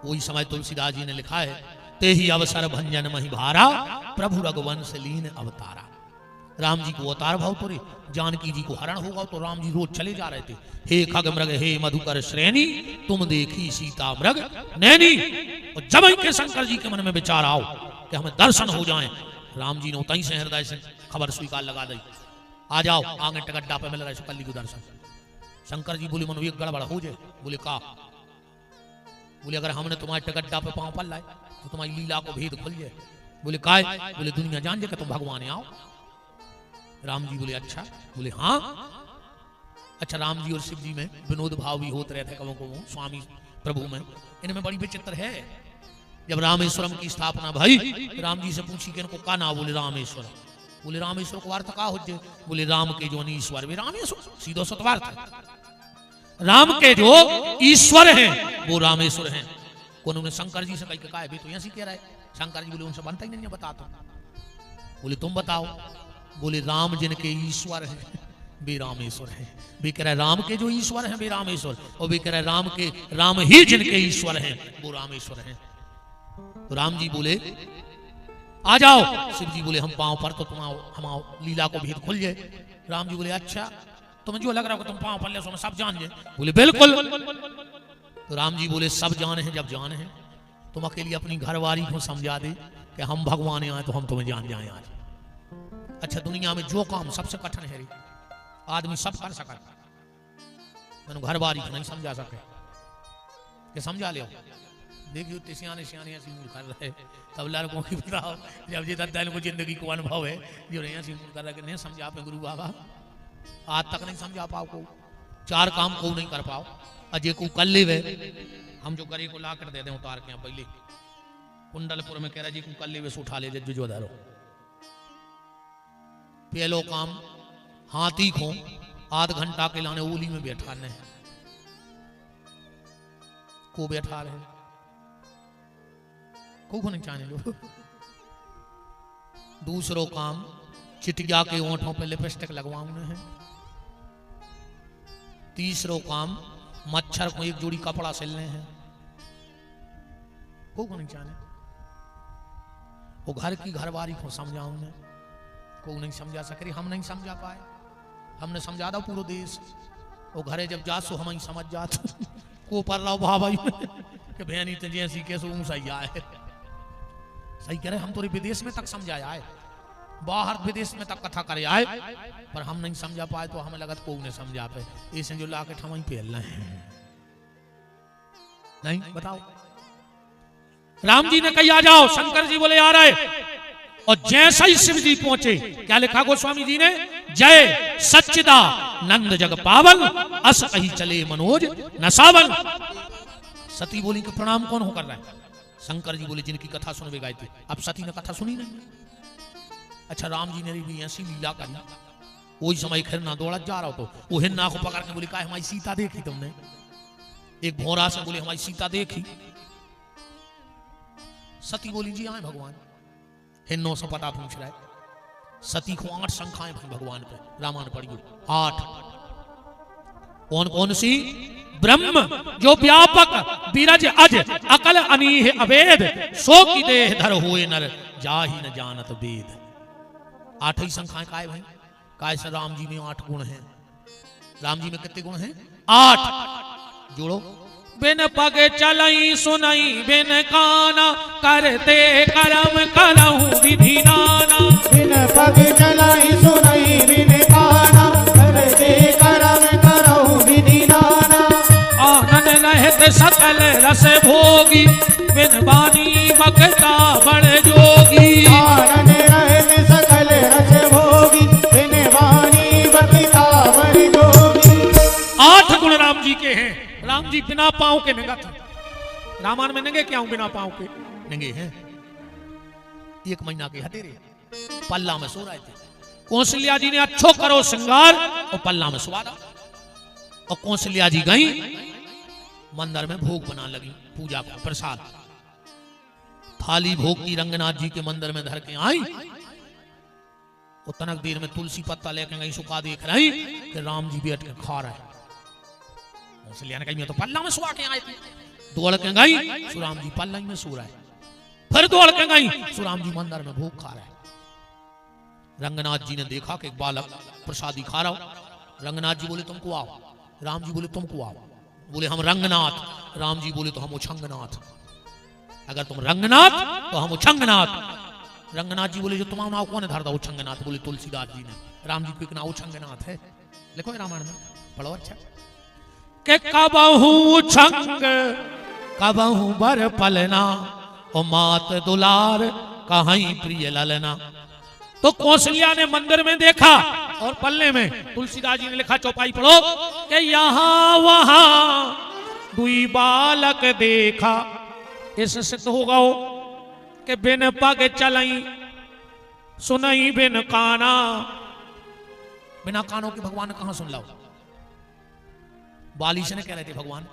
वही समय तुलसीदास जी ने लिखा है ते ही अवसर भंजन मही भारा प्रभु रघुवंश लीन अवतारा। राम जी को अवतार भाव तो रे जानकी जी को हरण होगा तो राम जी रोज चले जा रहे थे। हे खग मृग हे मधुकर श्रेणी तुम देखी सीता मृग नैनी। और जब इनके शंकर जी के मन में विचार आओ कि हमें दर्शन हो जाए, राम जी ने उतई से हृदय से खबर स्वीकार लगा दी आ जाओ आगे टगड्डा पे मिल रहे कल्ली को दर्शन। शंकर जी बोले मनो एक गड़बड़ हो जाए। बोले का? बोले अगर हमने तुम्हारे टगड्डा पे पांव पल लाए तो तुम्हारी लीला को भेद खुल जाए। बोले काय? बोले दुनिया जान जाए कि तुम भगवान आओ। राम जी बोले अच्छा। बोले हाँ। अच्छा राम जी और शिव जी में विनोद भाव भी होते रहते कबों को स्वामी प्रभु में। इनमें बड़ी विचित्र है। जब रामेश्वरम की स्थापना भाई राम जी से पूछी कि इनको का ना? बोले रामेश्वर। बोले रामेश्वर को अर्थ का हो जाए? बोले राम के जो ईश्वर वे रामेश्वर सीधो सत्वार्थ। राम के जो ईश्वर हैं वो रामेश्वर हैं। उन्होंने शंकर जी से कही कहा है तो ऐसी कह रहा है। शंकर जी बोले उनसे बनता ही नहीं है बता तो। बोले तुम बताओ। बोले राम जिनके ईश्वर हैं वे रामेश्वर हैं। वे कह रहे राम के जो ईश्वर हैं वे रामेश्वर, और वे कह रहे राम के राम ही जिनके ईश्वर हैं वो रामेश्वर हैं। तो राम जी बोले आ जाओ। शिव जी बोले हम पांव पर तो तुम हम लीला को भेद खुल जाए। राम जी बोले अच्छा तुम्हें जो लग रहा हो तुम पांव पर ले सो सब जान जाए। बोले बिल्कुल। तो राम जी बोले सब जान है जब जान है तुम अकेली अपनी घरवारी को समझा दे कि हम भगवान आए तो हम तुम्हें जान जाए आज। अच्छा दुनिया में जो काम सबसे कठिन है रे आदमी सब कर सका मैंने घरवारी को नहीं समझा सके कि समझा ले। देखियो सियाने सियाने ऐसी मूल कर रहे तब लड़कों की बताओ जब ये दद्दा को जिंदगी को अनुभव है जो नहीं ऐसी मूल कर रहा कि नहीं समझा पे गुरु बाबा आज तक नहीं समझा पाओ को चार काम को नहीं कर पाओ अजय को कर ले हम जो गरी को ला कर दे दें उतार के पहले कुंडलपुर में कह रहा जी को कर ले उठा ले जो धरो। पहलो काम हाथी को आध घंटा के लाने ओली में बैठाने को बैठा रहे को नहीं चाहने लो। दूसरो काम चिटिया के ओंठों पे लिपस्टिक लगवाने हैं। तीसरो काम मच्छर को एक जोड़ी कपड़ा सिलने हैं को नहीं चाहने। वो घर की घरवारी को समझाऊंगे को नहीं समझा सके। हम नहीं समझा पाए हमने समझा दो पूरा देश। वो घरे जब जा सो हम ही समझ जाते को पर रहा भाई कि बहनी तो जैसी कैसे सही आए सही कह रहे हम तो विदेश में तक समझाया है बाहर विदेश में तक कथा करे आए पर हम नहीं समझा पाए तो हमें लगत को नहीं समझा पे ऐसे जो लाके हम ही फैल रहे हैं। नहीं बताओ। राम जी ने कही आ जाओ। शंकर जी बोले आ रहे और जैसा ही शिव जी पहुंचे क्या लिखा गोस्वामी जी ने जय सच्चिदा नंद जग पावन अस कही चले मनोज नसावन। सती बोली कि प्रणाम कौन हो कर रहा है? शंकर जी बोले जिनकी कथा सुनवे गए थे। अब सती ने कथा सुनी नहीं। अच्छा राम जी ने भी ऐसी लीला करी वही समय खिरना दौड़ा जा रहा हो तो वो हिन्ना को पकड़ के बोली कहा हमारी सीता देखी तुमने? एक भौरा से बोले हमारी सीता देखी। सती बोली जी आए भगवान। हिन्नो से पता पूछ रहा है। सती को 8 शंखाएं भाई भगवान पे, रामायण पढ़िए 8। कौन कौन सी? ब्रह्म जो व्यापक बीरज अज अकल अनीह अवेद, सो की देह धर हुए नर जाहि न जानत वेद। 8 ही संख्याएं काय भाई? काय से राम जी में 8 गुण हैं। राम जी में कितने गुण हैं? 8। जोड़ो। बिन पग चलई सुनई बिन काना, करते करम करहु विधि नाना। बिन पग चलई सुनई बिन काना, करते करम करहु विधि नाना। आनंद लहत सकल रस भोगी, बिन बानी बकता बड़ जोगी। आनंद लहत सकल रस भोगी, बिन बानी बकता बड़ जोगी। 8 गुण राम जी के हैं। राम जी बिना पांव के नंगा थे। रामायण में नंगे क्या हूं? बिना पांव के नंगे हैं। 1 महीना के हटेरे पल्ला में सो रहे थे। कौशल्या जी ने अच्छो करो श्रृंगार और पल्ला में सुवादा। और कौशल्या जी गई मंदिर में भोग बना लगी, पूजा का प्रसाद। थाली भोग की रंगनाथ जी के मंदिर में धर के आई। वो तनक देर में तुलसी पत्ता लेके गई, सुखा देख रही कि राम जी बैठ के खा रहे। कौशल्या ने कही मैं तो पल्ला में सुआ के आई थी। दौड़ के गई, सुराम जी पल्ला में सो रहे। फिर दौड़ के गई, सुराम जी मंदिर में भोग खा रहे। रंगनाथ जी ने देखा कि एक बालक प्रसादी खा रहा हो। रंगनाथ जी बोले तुमको आओ। राम जी बोले तुमको आओ। बोले हम रंगनाथ। राम जी बोले तो हम उछंगनाथ। अगर तुम रंगनाथ तो हम उछंगनाथ। रंगनाथ जी बोले जो तुम्हारा नाम कौन है धरता उछंगनाथ? बोले तुलसीदास जी ने। राम जी को एक नाम उछंगनाथ है, लिखो रामायण में, पढ़ो अच्छा। के कबहू छंग कबहू बर पलना, और मात दुलार कहीं प्रिय ललना। तो कौशल्या ने मंदिर में देखा और पल्ले में तुलसीदास जी ने लिखा, चौपाई पढ़ो, कि यहां वहां दुई बालक देखा। इससे सिद्ध होगा हो कि बिन पग चलई सुनई बिन काना। बिना कानों के भगवान ने कहां सुन लाओ? बाली से ने कह रहे थे भगवान,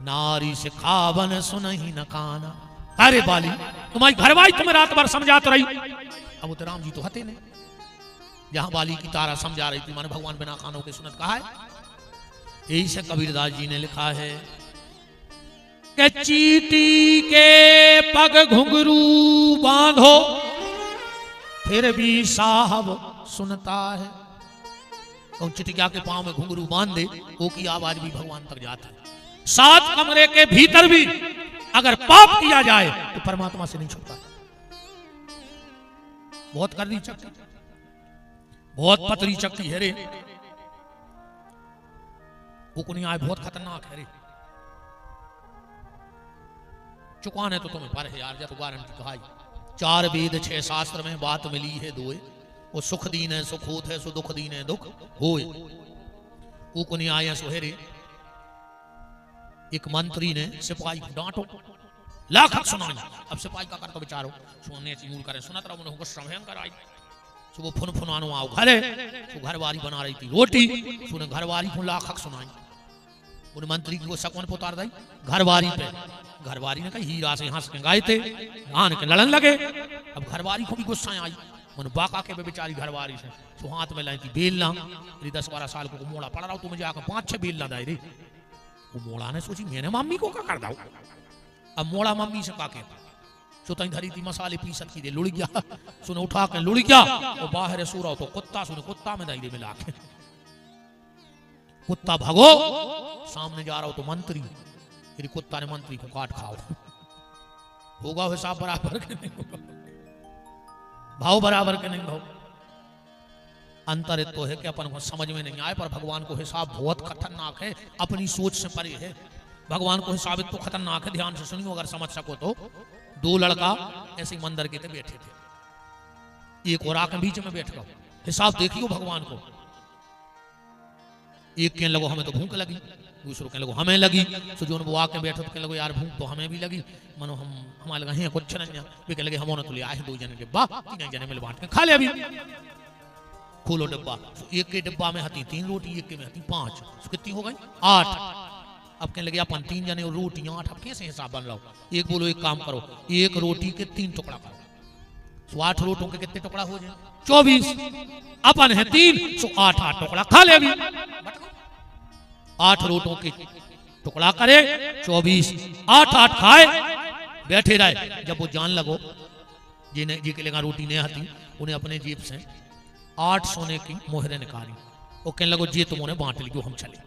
नारी से खावन सुनही न काना। अरे बाली तुम्हारी घरवाली तुम्हें रात भर समझात रही। अब वो तो राम जी तो हते नहीं। जहां बाली की तारा समझा रही थी, माने भगवान बिना कानों के सुनत कहा है। यही से कबीरदास जी ने लिखा है कि चीटी के पग घुंघरू बांधो, फिर भी साहब सुनता है। और चिटिया के पांव में घुंघरू बांध दे, वो की आवाज भी भगवान तक जाती है। 7 कमरे के भीतर भी अगर पाप किया जाए तो परमात्मा से नहीं छूटता। बहुत करनी चक्की, बहुत पतली चक्की है रे। वो को नहीं आए, बहुत खतरनाक है रे। चुकाने तो तुम्हें पर है यार, जब गारंटी कहा 4 वेद 6 शास्त्र में बात मिली है दोए। वो सुख दीन है सुख होत है, सो दुख दीन है दुख होए। वो को नहीं आए सोहेरे। एक मंत्री ने सिपाही को डांटो, लाख सुनाई। अब सिपाही का कर तो बेचारो सुनने चिमूल करे, सुनत रहो उन्हें गुस्सा भयंकर आई। सुबह फुन फुनानो आओ घरे, तो घरवारी बना रही थी रोटी, सुने घरवारी को लाख सुनाई। उन मंत्री की गुस्सा कौन पुतार दी? घरवारी पे। घरवारी ने कहा हीरा से हंस के गाए थे, आन के लड़न लगे। अब घरवारी को भी गुस्सा आई। उन बाका के बेचारी घरवारी से तो हाथ में लाई थी बेलना। 10-12 साल को मोड़ा पड़ रहा हूं, तुम्हें जाकर 5-6 बेलना दाई रे। वो मोड़ा ने सोची मैंने मम्मी को क्या कर दाऊ। अब मोड़ा मम्मी से का कहता, सो तई धरी थी मसाले पीसत की दे लुड़ गया। सुने उठा के लुड़ गया और बाहर सो रहा तो कुत्ता, सुने कुत्ता में दाई दे मिला के। कुत्ता भागो, सामने जा रहा हो तो मंत्री, फिर कुत्ता ने मंत्री को काट खाओ। होगा हिसाब बराबर के नहीं होगा, भाव बराबर के नहीं भाव। अंतर तो है कि अपन को समझ में नहीं आए, पर भगवान को हिसाब बहुत खतरनाक है, अपनी सोच से परे है। भगवान को हिसाब तो खतरनाक है, ध्यान से सुनियो अगर समझ सको तो। 2 लड़का ऐसे मंदिर के बैठे थे, एक और आके बीच में बैठ गया। हिसाब देखियो भगवान को। एक कहने लगो हमें तो भूख लगी, दूसरों कहने लगो हमें लगी। तो जो वो आके बैठो तो कहने लगो यार भूख तो हमें भी लगी, मनो हम हमारे लगे हैं कुछ नहीं। वे कह लगे हम तो ले आए 2 जने के, वाह 3 जने मिल बांट के खा ले। अभी खोलो डिब्बा, एक के डिब्बा में हती 3 रोटी, एक के में हती 5, कितनी हो गई 8। अब कहने लगे अपन 3 जने और रोटी 8, अब कैसे हिसाब बन रहा हो। एक बोलो एक काम करो, एक रोटी के 3 टुकड़ा करो, तो 8 रोटों के कितने टुकड़ा हो जाए 24, अपन है 3, तो 8 टुकड़ा खा ले। अभी 8 रोटों के टुकड़ा करे 24, 8 खाए बैठे रहे। जब वो जान लगो जिन्हें जी के लेगा रोटी नहीं आती, उन्हें अपने जेब से 8 सोने की मोहरें निकाली, वो कहने लगो जी तुम उन्हें बांट लीजिए हम चले।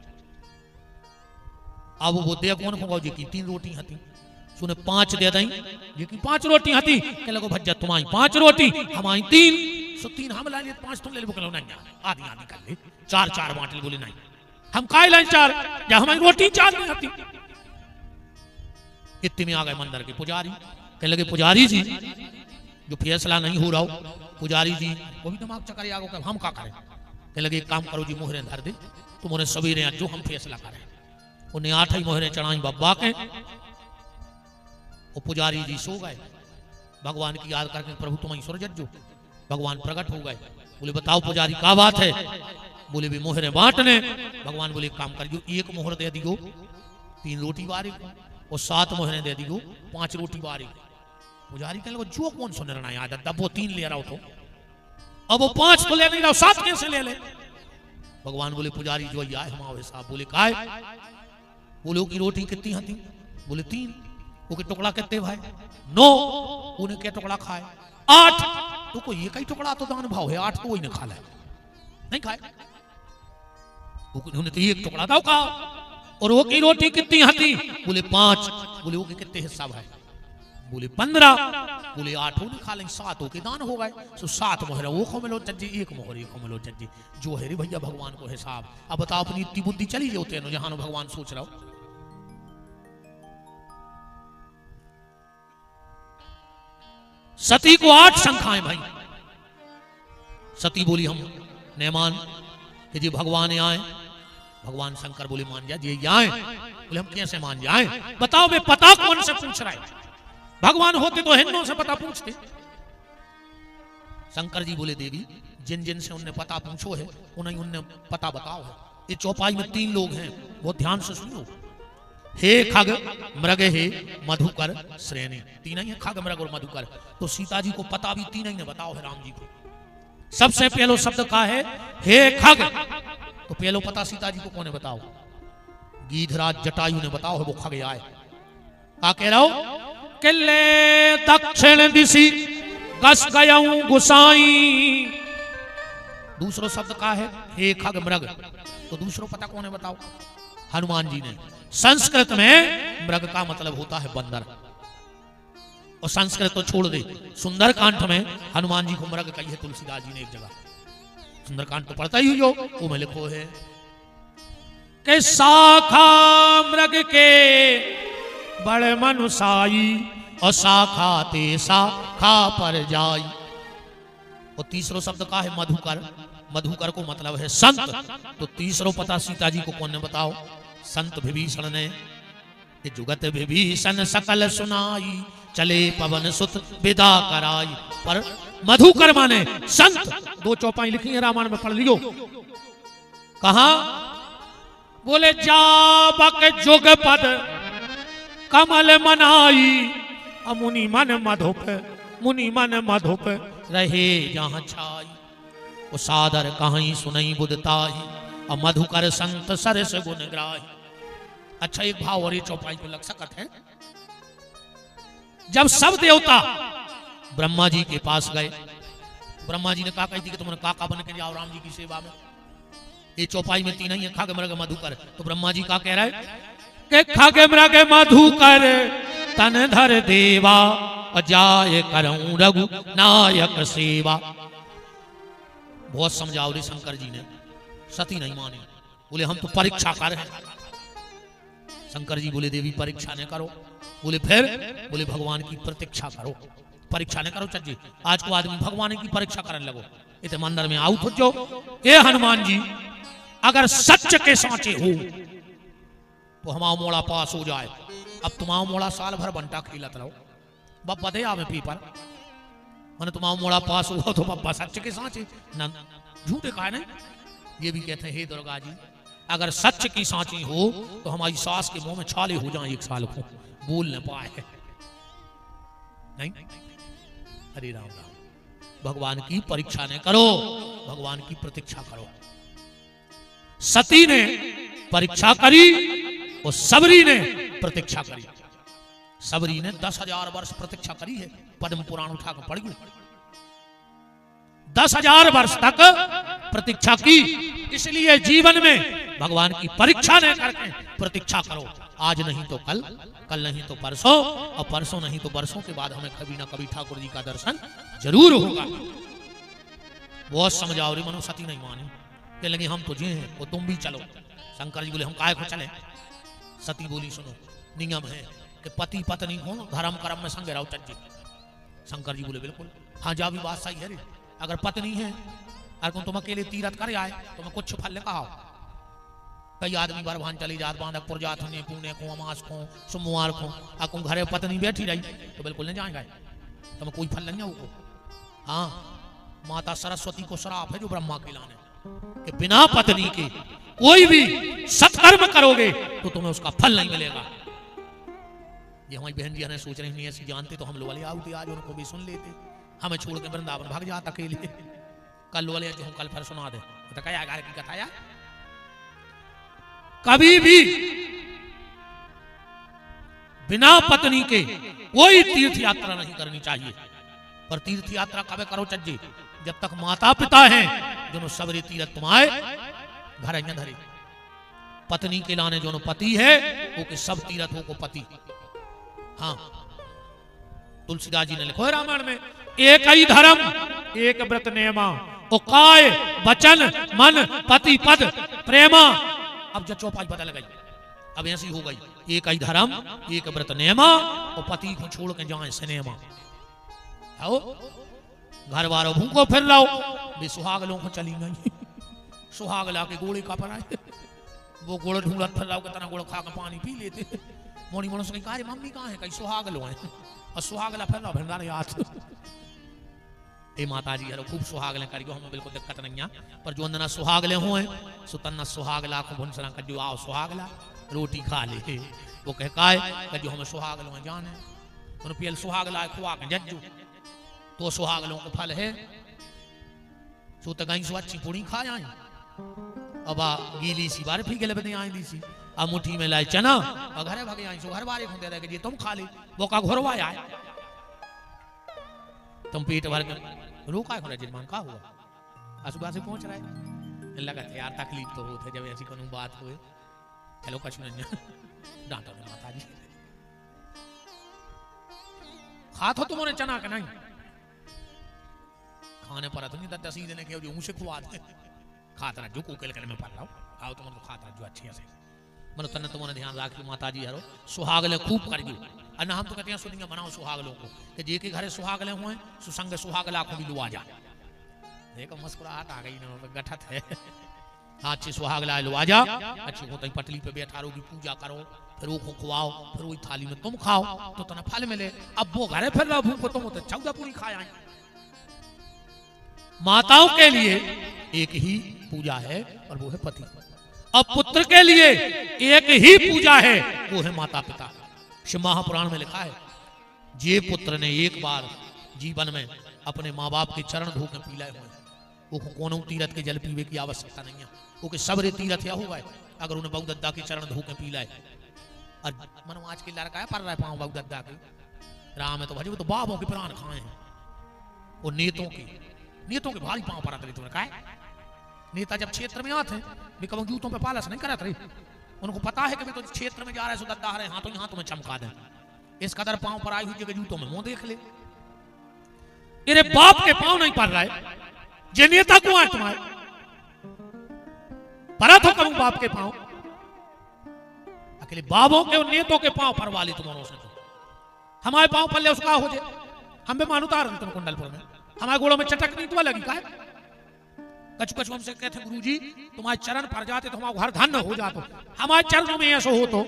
अब वो दे कौन होगा जी की 3 रोटी हती, सुने 5 दे दई जी की 5 रोटी हती, कहने लगो भज्जा तुम्हारी 5 रोटी हमारी 3, सो 3 हम ला लिए 5 तुम ले लो, कहलो नहीं आधी आधी कर ले, 4 बांट ले, बोले नहीं हम खाए लाइन 4, या हमारी रोटी 4 नहीं हती। इतने में आ गए मंदिर के पुजारी, कहने लगे पुजारी जी जो फैसला नहीं हो रहा हो, पुजारी जी वो भी दिमाग चक्कर आ गया, हम क्या करें। कहने लगे एक काम करो जी मोहरें धर दे, तुम उन्हें सवेरे जो हम फैसला करें। उन्हें 8 ही मोहरें चढ़ाई बब्बा के, वो पुजारी जी सो गए, भगवान की याद करके प्रभु तुम्हारी सुरजत जो भगवान प्रकट हो गए। बोले बताओ पुजारी क्या बात है। बोले भी मोहरें बांटने। भगवान बोले काम कर जो 1 मोहर दे दियो 3 रोटी बारी, और 7 मोहरें दे दियो 5 रोटी बारी। पुजारी कहने लगे जो कौन सा निर्णय आदत, तब वो 3 ले रहा हो तो अब वो 5 तो ले नहीं रहा, 7 कैसे ले ले। भगवान बोले पुजारी जो आए हमारे साहब, बोले काय, बोले की रोटी कितनी हती, बोले 3, वो के टुकड़ा कितने भाई 9, उन्हें क्या टुकड़ा खाए 8, तो कोई एक ही टुकड़ा तो दान भाव है, 8 तो वही ने खा ले नहीं खाए, उन्हें तो 1 टुकड़ा था खा। और वो की रोटी कितनी हती, बोले 5, बोले वो के कितने हिस्सा भाई, बोले 15, बोले 8 ने खा लें, 7 के दान हो गए, तो 7 मोहर वो को मिलो चज्जी, 1 मोहर को मिलो चज्जी, जो है रे भैया भगवान को हिसाब। अब बताओ अपनी इतनी बुद्धि चली जाते हैं जहां भगवान सोच रहा हो। सती को 8 शंखाएं भाई, सती बोली हम नहीं मान कि जी भगवान आए। भगवान शंकर बोले मान जा जी आए। बोले हम कैसे मान जाए, बताओ बे पता कौन से पूछ रहा है, भगवान होते तो हिंदुओं से पता पूछते। शंकर जी बोले देवी जिन जिन से उनने पता पूछो है उन्हें उनने पता बताओ है। ये चौपाई में 3 लोग हैं, बहुत ध्यान से सुनो। हे खग मृग हे मधुकर श्रेणी, 3 ही है खग मृग और मधुकर। तो सीता जी को पता भी 3 ही ने बताओ है राम जी को। सबसे पहलो शब्द का है हे खग, तो पहलो पता सीता जी को कौन है बताओ, गीधराज जटायु ने बताओ है वो खग आए। क्या कह रहा हो, किले दक्षिण दिशी गस गयऊ गुसाई। दूसरो शब्द का है हे खग मृग, तो दूसरो पता कौन है बताओ, हनुमान जी ने। संस्कृत में मृग का मतलब होता है बंदर, और संस्कृत तो छोड़ दे, सुंदरकांड में हनुमान जी को मृग कही है तुलसीदास जी ने एक जगह। सुंदरकांड तो पढ़ता ही हो, वो में लिखो है कि शाखा मृग के बड़े मनुसाई, और शाखा ते शाखा पर जाई। और तीसरो शब्द का है मधुकर, मधुकर को मतलब है संत। तो तीसरो पता सीता जी को कौन ने बताओ, संत विभीषण ने। जुगत विभीषण सकल सुनाई, चले पवन सुत विदा कराई। पर मधुकर माने संत। 2 चौपाई लिखी है रामायण में, पढ़ लियो। कहा, बोले जाबक जुग पद कमल मनाई, मुनि मन मधुप, मुनि मन मधुप रहे जहां छाई। वो सादर कहीं सुनई बुदताई, और मधुकर संत सरस गुण ग्राही। अच्छा एक भाव और ये चौपाई को लग सकत है। जब सब देवता ब्रह्मा जी के पास गए, ब्रह्मा जी ने कहा कही थी कि तुमने काका बन के जाओ राम जी की सेवा में। ये चौपाई में 3 ही है खग मृग मधुकर। तो ब्रह्मा जी का कह रहा है कि खग मृग मधुकर तन धर देवा, जाय करऊं रघु नायक सेवा। बहुत समझाओ रे शंकर जी ने, सती नहीं माने। बोले हम तो परीक्षा कर रहे हैं। शंकर जी बोले देवी परीक्षा न करो। बोले फिर, बोले भगवान की प्रतीक्षा करो, परीक्षा न करो। चल आज को आदमी भगवान की परीक्षा करने लगो, इतने मंदिर में आउट हो जाओ। ए हनुमान जी अगर सच के साचे हो तो हमारा मोड़ा पास हो जाए। अब तुम्हारा मोड़ा साल भर बंटा खेलत रहो, बब्बा दे आवे पीपर, मैंने तुम्हारा मोड़ा पास हुआ तो बब्बा सच के साचे न झूठे कहा नहीं, ये भी कहते हैं हे दुर्गा जी अगर सच की सांची हो तो हमारी सास के मुंह में छाले हो जाएं 1 साल को, बोल न पाए। नहीं, हरे राम राम। भगवान की परीक्षा न करो, भगवान की प्रतीक्षा करो। सती ने परीक्षा करी और सबरी ने प्रतीक्षा करी। सबरी ने 10,000 वर्ष प्रतीक्षा करी है, पद्म पुराण उठाकर पढ़ गई। 10,000 वर्ष तक प्रतीक्षा की। इसलिए जीवन में भगवान की परीक्षा न करके प्रतीक्षा करो। आज नहीं तो कल, कल नहीं तो परसों, और परसों नहीं तो बरसों के बाद हमें कभी ना कभी ठाकुर जी का दर्शन जरूर होगा। बहुत समझाओ रे मनु, सती नहीं मानी, कहने लगी हम तो जे हैं वो तुम भी चलो। शंकर जी बोले हम काहे को चले? सती बोली सुनो नियम है कि पति पत्नी हो धर्म कर्म में संग रहो चज्जे। शंकर जी बोले बिल्कुल, हाँ जा भी बात सही है रे। अगर पत्नी है अगर तुम अकेले तीरथ कर आए तो मैं कुछ फल कहा। कई आदमी बरभान चली जात बांधकपुर जात होने पुणे को अमास को सोमवार को अकुम घरे पत्नी बैठी रही तो बिल्कुल नहीं जाएगा, तो मैं कोई फल नहीं होगा। हाँ, माता सरस्वती को श्राप है जो ब्रह्मा के लाने कि बिना पत्नी के कोई भी सत्कर्म करोगे तो तुम्हें उसका फल नहीं मिलेगा। ये हमारी बहन जी हमें सोच रही नहीं ऐसी जानते तो हम लोग वाले आउते आज उनको भी सुन लेते। हमें छोड़ के वृंदावन भाग जाता अकेले। कल वाले जो हम कल फिर सुना दे तो क्या की कथा यार। कभी भी बिना पत्नी के कोई तीर्थ यात्रा नहीं करनी चाहिए। पर तीर्थ यात्रा कब करो चज्जे? जब तक माता पिता हैं दोनों सबरे तीर्थ तुम्हारे घर न धरे। पत्नी के लाने जो पति है वो के सब तीर्थों को पति। हाँ, तुलसीदास जी ने लिखो है रामायण में, एक ही धर्म एक व्रत नेमा ओ काय वचन मन पति पद प्रेमा। अब जब चौपाई पता लगाई अब ऐसी हो गई, एक ही धर्म एक व्रत नेमा और पति को छोड़ के जाए सिनेमा। आओ घर वालों भूखो फिर लाओ, वे सुहागलों को चली गई। सुहाग ला के गोले का बनाए, वो गोड़ ढूंढत फिर लाओ के तना गोड़ खा के पानी पी लेते। मोनी मोनो से कहा मम्मी कहाँ है? कहीं सुहाग लो है और सुहाग ला फिर लाओ भंडार याद। ए माता जी हरो खूब सुहागले करियो, हमें बिल्कुल दिक्कत नहीं है। पर जो अंदना सुहागले हुए सो तन्ना सुहागला को भुनसरा कर जो आओ सुहागला रोटी खा ले। वो कह काय कि जो हमें सुहागलों में जाने उन पियल सुहागला खुआ के जज्जू तो सुहागलों को फल है। सो तो गई सो अच्छी पूरी खा आई। अब गीली सी बार फी गले बने आई दी सी अब मुट्ठी में लाई चना और घरे भागे आई सो घर वाले को दे रहे कि तुम खा ली। वो का घोरवा आए तुम पेट भर के रोका है जिरमान का हुआ असुबह से पहुंच रहा है। लगा यार तकलीफ तो होते जब ऐसी कोनो बात हुए। चलो कछ नहीं डांटो ने माता जी खात हो तुम्हारे चना के नहीं खाने पर तो नहीं दत्ता सीधे ने के जो मुंह से खुआ दे खाता जो कोकेल के में पड़ रहा आओ तुम तो खाता जो अच्छे से मन तने तुम्हारे ध्यान रख माता जी हरो सुहागले खूब करियो। अन्ना हम तो कहते हैं सुनिए बनाओ सुहागलों को कि जे के घरे सुहागले हुए सुसंग सुहागला को भी लुआ जा। देखो मुस्कुराहट आ गई ना गठत है। हाँ अच्छी सुहागला लुआ जा अच्छी होता पटली पे बैठा रहो पूजा करो फिर वो खुआओ फिर वही थाली में तुम खाओ तो तना फल मिले। अब वो घरे फिर रहो भूखो तुम तो 14 पूरी खाए आए। माताओं के लिए एक ही पूजा है और वो है पति। अब पुत्र के लिए एक ही पूजा है वो है माता पिता। शिव महापुराण में लिखा है जे पुत्र ने एक बार जीवन में अपने माँ बाप के चरण धो के पी लाए हुए वो कोनो तीरथ के जल पीवे की आवश्यकता नहीं है। वो के सबरे तीरथ या हो गए अगर उन्हें बहुदद्दा के चरण धो के पी लाए। और मनो आज के लड़का है पड़ रहा है पाँव बहुदद्दा के राम है तो भाजी वो तो बाबों के प्राण खाए हैं। वो नेतों के भारी पाँव पड़ा तुमने कहा नेता जब क्षेत्र में आते वे कभी जूतों पे पालस नहीं करते रहे। उनको पता है कि तो क्षेत्र में जा रहे सुदद्दा रहे हाँ तो यहाँ तुम्हें चमका दें। इस कदर पांव पर आई हुई जगह जूतों में मुंह देख ले। तेरे बाप के पांव नहीं पड़ रहा है जे नेता को है तुम्हारे परा तो करूं बाप के पांव अकेले बाबों के और नेतों के पांव पर वाले तुम्हारों से तो हमारे पांव पल्ले उसका हो जाए। हम भी मानू तार तुम कुंडलपुर में हमारे गोड़ों में चटक नहीं तो लगी का कछु कछु हमसे कहते गुरुजी तुम्हारे चरण पर जाते तो हमारा घर धन्य हो जातो। हमारे चरणों में ऐसा हो तो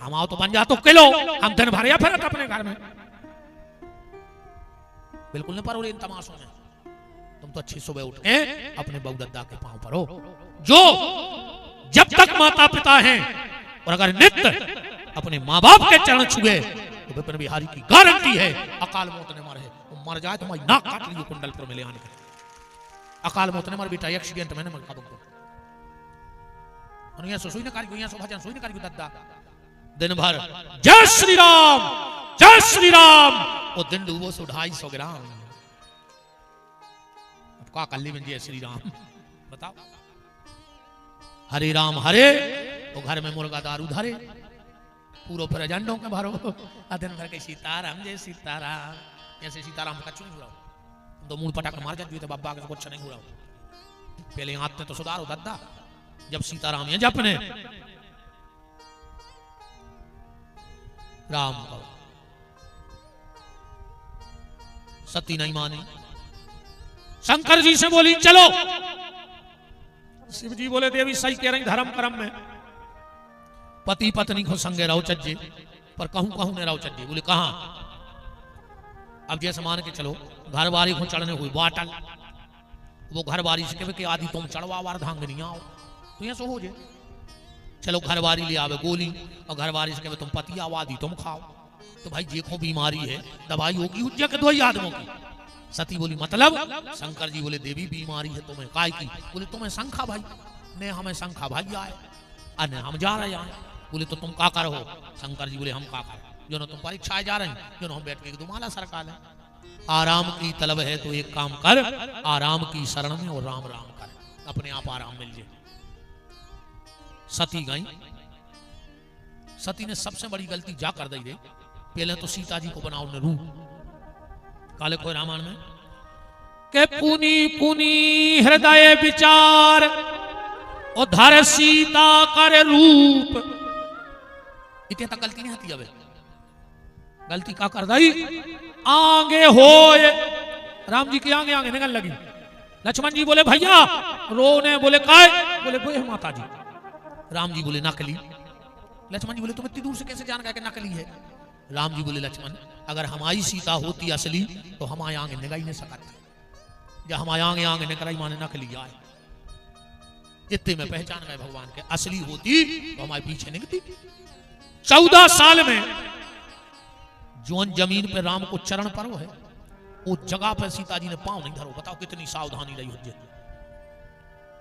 हम आओ तो बन जातो किलो हम धन भर या फिर अपने घर में बिल्कुल नहीं परोरे इन तमाशों में। तुम तो अच्छी सुबह उठ के अपने बहू दद्दा के पांव पर हो, जो जब तक माता पिता हैं और अगर नित्य अपने माँ बाप के चरण छुए तो विपिन बिहारी की गारंटी है अकाल मौत ने मरे, वो मर जाए तो हमारी नाक काट लीजिए कुंडलपुर में ले आने के। अकाल मौत ने मर बेटा एक्सीडेंट में मर तुमको सुई ने कारी यहाँ भजन सुई ने कारी दद्दा दिन भर जय श्री राम वो दिन डूबो सो 250 ग्राम का कल्ली में जय श्री राम बताओ। हरे राम हरे वो घर में मुर्गा दारू धरे पूरो पर एजेंडों के भरो दिन भर के सीताराम जय सीताराम ऐसे सीताराम का कछु नहीं हो रहा तो मूल पटाख मार जाती तो बाबा का कुछ नहीं हो रहा। पहले हाथ में तो सुधारो दद्दा जब सीताराम ये जपने राम को सती नहीं मानी, शंकर जी से बोली चलो, शिव जी बोले देवी सही कह रही धर्म कर्म में पति पत्नी को संगे रहो चज्जे पर कहूं कहूं ने रहो चज्जे। बोले कहां? अब जैसे मान के चलो घर बारी को चढ़ने हुई बाटल वो घर बारी से कहे कि आदि तुम चढ़वा वारधांगनी आओ तो ये सो हो जाए। चलो घर बारी ले आवे गोली और घर बारी से कहे तुम पति आओ आदि तुम खाओ तो भाई देखो बीमारी है दवाई होगी उज्जै के 2 आदमों की। सती बोली मतलब? शंकर जी बोले देवी बीमारी है तुम्हें काय की? बोले तुम्हें शंखा भाई ने हमें शंखा भाई आए अने हम जा रहे आए। बोले तो तुम का कर हो? शंकर जी बोले हम का कर जो ना तुम परीक्षाएं जा रहे हैं जो ना हम बैठ के दुमाला सरकार है। आराम की तलब है तो एक काम कर आराम की शरण में और राम राम कर अपने आप आराम मिल जाए। सती गई, सती ने सबसे बड़ी गलती जा कर दी रे। पहले तो सीता जी को बनाओ ने रूप काले कोई रामायण में के पुनी पुनी हृदय विचार उधर सीता कर रूप इतने तक गलती नहीं आती। अब गलती का कर दी आगे होए राम जी के आगे आगे निकल लगी। लक्ष्मण जी बोले भैया रोने बोले काय? बोले बोले माता जी। राम जी बोले नकली। लक्ष्मण जी बोले तुम इतनी दूर से कैसे जान गए कि नकली है? राम जी बोले लक्ष्मण अगर हमारी सीता होती असली तो हमारे आगे निगाह ही नहीं सकती। जब हमारे आगे आगे निकल माने नकली आए इतने में पहचान गए भगवान के असली होती तो हमारे पीछे निकलती। 14 साल में जोन जमीन पे राम को चरण परो है वो जगह पे सीता जी ने पांव नहीं धरो। बताओ कितनी सावधानी रही हो।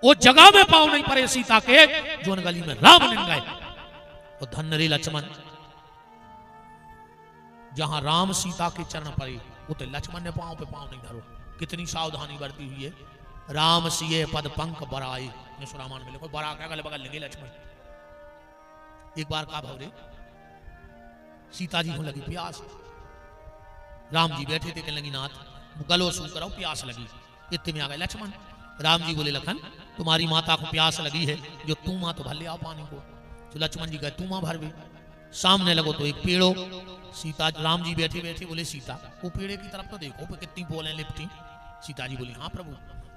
वो जगह में पांव नहीं पड़े सीता के जोन गली में राम नहीं गए। तो धन्य रे लक्ष्मण जहां राम सीता के चरण पड़े उते लक्ष्मण ने पांव पे पांव नहीं धरो। कितनी सावधानी बरती हुई है। राम सिए पद पंख बराए रामायण में कोई बरा अगल बगल लगे लक्ष्मण। एक बार का भाव रे सीता जी को लगी प्यास। राम जी बैठे थे कहने लगी नाथ गलो सू करो प्यास लगी। इतने में आ गए लक्ष्मण। राम जी बोले लखन तुम्हारी माता को प्यास लगी है जो तू मां तो भर ले आओ पानी को। तो लक्ष्मण जी गए तू मां भर भी। सामने लगो तो एक पेड़ो सीता राम जी बैठे बैठे बोले सीता वो पेड़े की तरफ तो देखो पे कितनी बोले लिपटी। सीता जी बोली हाँ प्रभु।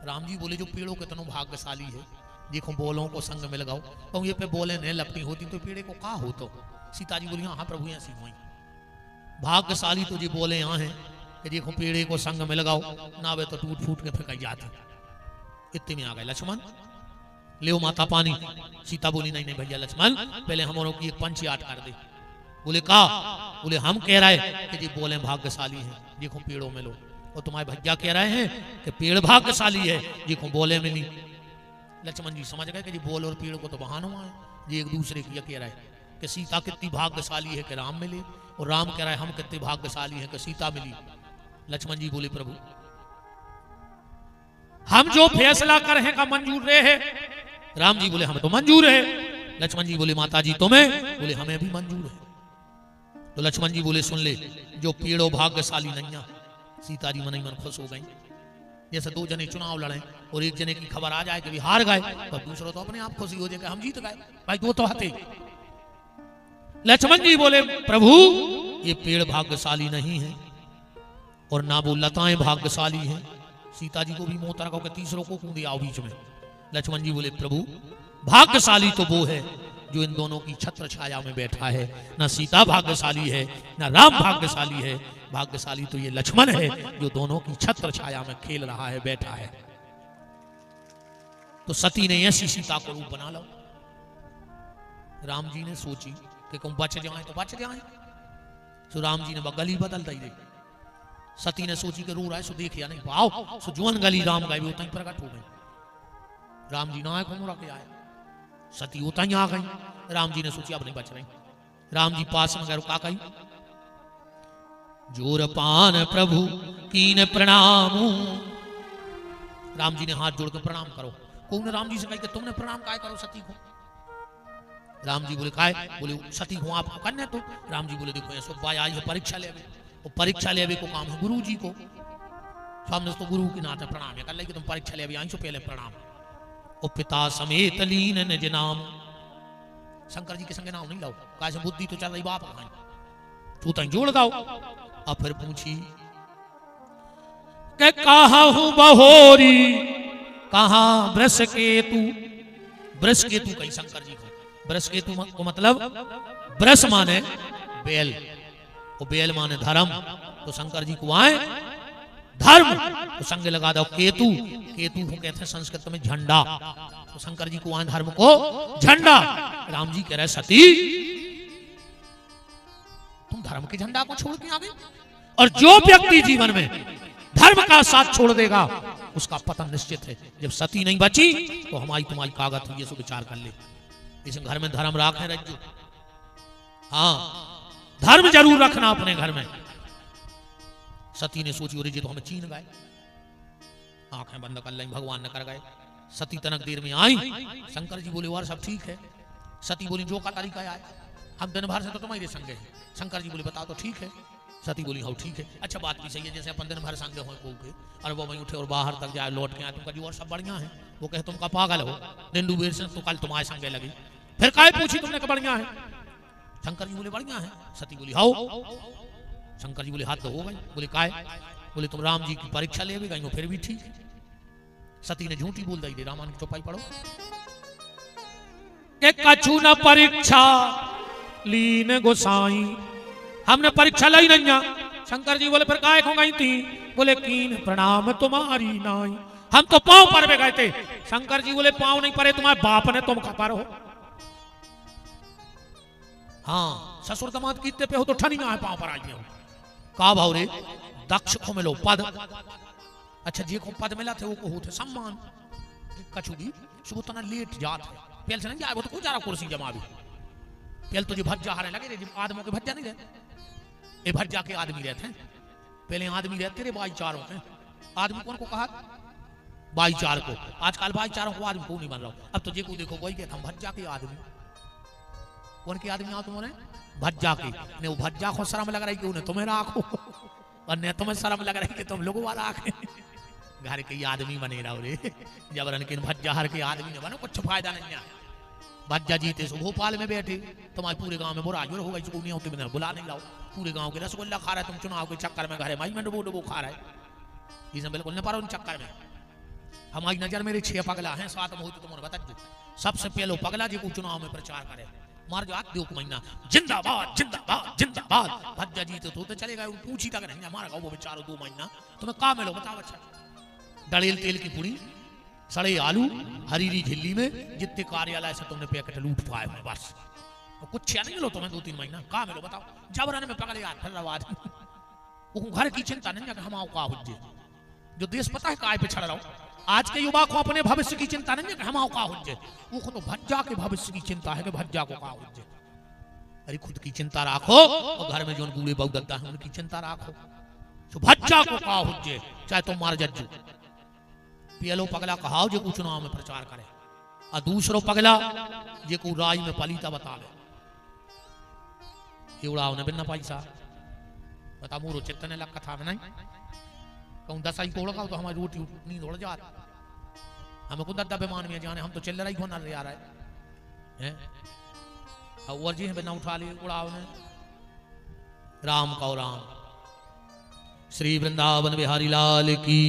राम जी बोले जो पेड़ों कितनो भाग्यशाली है देखो बोलों को संग में लगाओ तो ये पे बोले नहीं लपटी होती तो पेड़े को का हो। तो सीता जी बोली हाँ प्रभु ऐसी हुई भाग्यशाली तो जी बोले यहाँ है कि देखो पेड़े को संग में लगाओ ना वे तो टूट फूट के फेंकाई जाती। इतने में आ गए लक्ष्मण ले माता पानी। सीता बोली नहीं नहीं भैया लक्ष्मण पहले हमारों की एक पंच याद कर दे। बोले का? बोले हम कह रहे कि जी बोले भाग्यशाली है देखो पेड़ों में लो। और तुम्हारे भैया कह रहे हैं कि पेड़ भाग्यशाली है देखो बोले मिली। लक्ष्मण जी समझ गए कि जी बोल और पेड़ को तो बहाना हुआ है जी एक दूसरे की कह रहे हैं कि सीता कितनी भाग्यशाली है कि राम मिले और राम कह रहा है हम कितने भाग्यशाली हैं कि सीता मिली। लक्ष्मण जी बोले प्रभु हम जो फैसला करें का मंजूर रहे है। राम जी बोले हमें तो मंजूर है। लक्ष्मण जी बोले माता जी तुम्हें? बोले हमें भी मंजूर है। तो लक्ष्मण जी बोले सुन ले जो पेड़ो भाग्यशाली नहीं है। सीता जी मन ही मन खुश हो गई। जैसे 2 जने चुनाव लड़े और एक जने की खबर आ जाए कि हार गए तो दूसरा तो अपने आप खुशी हो जाए कि हम जीत गए भाई 2 तो हाथे। लक्ष्मण जी बोले प्रभु ये पेड़ भाग्यशाली नहीं है और ना वो लताएं भाग्यशाली हैं। सीता जी को भी मुंह तरह के तीसरों को कूद आओ बीच में। लक्ष्मण जी बोले प्रभु भाग्यशाली तो वो है जो इन दोनों की छत्र छाया में बैठा है। न सीता भाग्यशाली है, न राम भाग्यशाली है, भाग्यशाली तो ये लक्ष्मण है जो दोनों की छत्र छाया में खेल रहा है, बैठा है। तो सती ने ऐसी सीता को रूप बना लो। राम जी ने सोची कि तुम बच जाए तो बच जाए, तो राम जी ने गली बदल दी। सती ने सोची कि रो रहा है सो देखिया नहीं पाओ, सो जुअन गली राम गए उतना ही प्रकट हो गई। राम जी ना घूम के आए, सती उतना ही आ गई। राम जी ने सोची अब नहीं बच रही। राम जी पास में गए, रुका गई। जोर पान प्रभु कीन प्रणाम। राम जी ने हाथ जोड़ के प्रणाम करो। कौन राम जी से कही कि तुमने प्रणाम काय करो सती को? राम जी बोले काय? बोले सती को आप करने तो। राम जी बोले देखो ऐसो बाय आई है परीक्षा ले, वो परीक्षा ले को काम है गुरु जी को। सामने तो गुरु के नाते प्रणाम है कर ले कि तुम परीक्षा ले आई सो पहले प्रणाम। ओ पिता समेत लीन निज नाम। शंकर जी के संगे नाम नहीं लाओ, कैसे बुद्धि तो चल रही बाप कहां तू तई जोड़ दाओ। अब फिर पूछी के कहा हूं बहोरी, कहां वृष केतु। वृष केतु कही शंकर जी को। वृष केतु को मतलब वृष माने बेल, वो बेल माने धर्म। तो शंकर जी को आए धर्म तो संग लगा दो केतु। केतु को कहते हैं संस्कृत में झंडा। तो शंकर जी को आए धर्म को झंडा। राम जी कह रहे सती तुम धर्म के झंडा को छोड़ के आ गए। और जो व्यक्ति जीवन में धर्म का साथ छोड़ देगा उसका पतन निश्चित है। जब सती नहीं बची तो हमारी तुम्हारी कागज हुई, सो विचार कर ले। इस घर में धर्म रखे रखो। हाँ धर्म जरूर रखना अपने घर में। सती ने सोची और जी तो हमें चीन गए, आंखें बंद कर ली, भगवान ने कर गए। सती तनक देर में आई। शंकर जी बोले और सब ठीक है। सती बोली जो का तरीका आए, हम दिन भर से तो तुम्हारे संगे हैं। शंकर जी बोले बताओ तो ठीक है। सती बोली हाँ ठीक है। अच्छा बात भी सही है, जैसे अपन दिन भर संगे हो के और वो वहीं उठे और बाहर तक जाए लौट के आए, तुमका जी और सब बढ़िया है। वो कहे तुमका पागल हो, दिन डूबेर से तो कल तुम्हारे संगे लगी, फिर काय पूछी तुमने का बढ़िया है। शंकर जी बोले बढ़िया है। सती बोली हाउ। शंकर जी बोले हाथ तो हो गई। बोले काय? बोले तुम राम जी की परीक्षा ले गई हो, फिर भी ठीक है। सती ने झूठी बोल दी। रामायण की चौपाई पढ़ो के कछु न परीक्षा लीन गोसाई। हमने परीक्षा लाई नहीं। शंकर जी बोले फिर काय खो गई थी? बोले कीन प्रणाम तुम्हारी नाई। हम तो पांव पर में गए थे। शंकर जी बोले पांव नहीं पड़े, तुम्हारे बाप ने तुम खपर हो। हाँ ससुर दमाद कीते पे हो तो ठनी में पांव पर आई हो। का भाव रे दक्ष को मिलो पद। अच्छा जी को पद मिला थे वो को होते सम्मान। कछु भी सुबह तना लेट जात है, पहले से नहीं जाए वो तो जा रहा कुर्सी जमा भी। पहले तो जो भज्जा हारे लगे रे, आदमों के भज्जा नहीं रहते, ये भज्जा के आदमी रहते हैं। पहले आदमी रहते रे भाईचारों के। आदमी कौन को कहा? भाईचार को। आजकल भाईचारों को आदमी को नहीं बन रहा। अब तो जे को देखो वही कहते हम भज्जा के आदमी। कौन के आदमी आओ तुम्हारे? भज्जा के। ने वो भज्जा को शर्म लग रही कि उन्हें तुम्हें राखो, और ने तुम्हें शर्म लग रही कि तुम लोगों वाला आखे। घर के आदमी बने रहो रे, जबरन के भज्जा हर के आदमी ने बनो, कुछ फायदा नहीं है। भज्जा जीते सो भोपाल में बैठे, तुम्हारे पूरे गांव में बुरा जोर हो गई। नहीं होती मैंने बुला नहीं लाओ। पूरे गांव के रसगुल्ला खा रहा है, तुम चुनाव के चक्कर में घरे माई में डुबो डुबो खा रहा है। ये बिल्कुल न पारो उन चक्कर में। हमारी नजर मेरे 6 पगला हैं, 7 बहुत तुम बता दो। सबसे पहले पगला जी को चुनाव में प्रचार करे, मार जात दो महीना जिंदाबाद जिंदाबाद जिंदाबाद। भज्जा जीते तो चलेगा, पूछी तक नहीं मारा वो बेचारो 2 महीना। तुम्हें का मिलो बताओ? अच्छा डड़ेल तेल की पूरी, सड़े आलू, हरीरी झिल्ली में जितने कार्यालय से तुमने पैकेट लूट पाए हैं बस। और कुछ नहीं मिलो तुम्हें 2-3 महीना। का मिलो बताओ? जबरन में पकड़े यार फिर आवाज। वो घर की चिंता नहीं है कि हम आओ का हुज्जे। जो देश पता है काय पे छड़ रहा हूं। आज के युवा को अपने भविष्य की चिंता नहीं है कि हम आओ का हुज्जे। वो तो भज्जा के भविष्य की चिंता है कि भज्जा को का हुज्जे। अरे खुद की चिंता राखो और घर में जो बूढ़े बहु दत्ता है उनकी चिंता राखो। तो भज्जा को का हुज्जे, चाहे तुम मार जज्जू। पहलो पगला कहाओ जो चुनाव में प्रचार करे, और दूसरो पगला जे को राज में पलीता बता ले। एवड़ा ने बिना पैसा बता मोरो चित्तने लग कथा में नहीं कहूं 10 आई कोड़ का तो हमारी रोटी नींद उड़ जात। हमें को दद्दा बेमान में जाने, हम तो चिल्ला ही होना आ रहा है। और जी बिना उठा लिए उड़ाव ने। राम का राम। श्री वृंदावन बिहारी लाल की।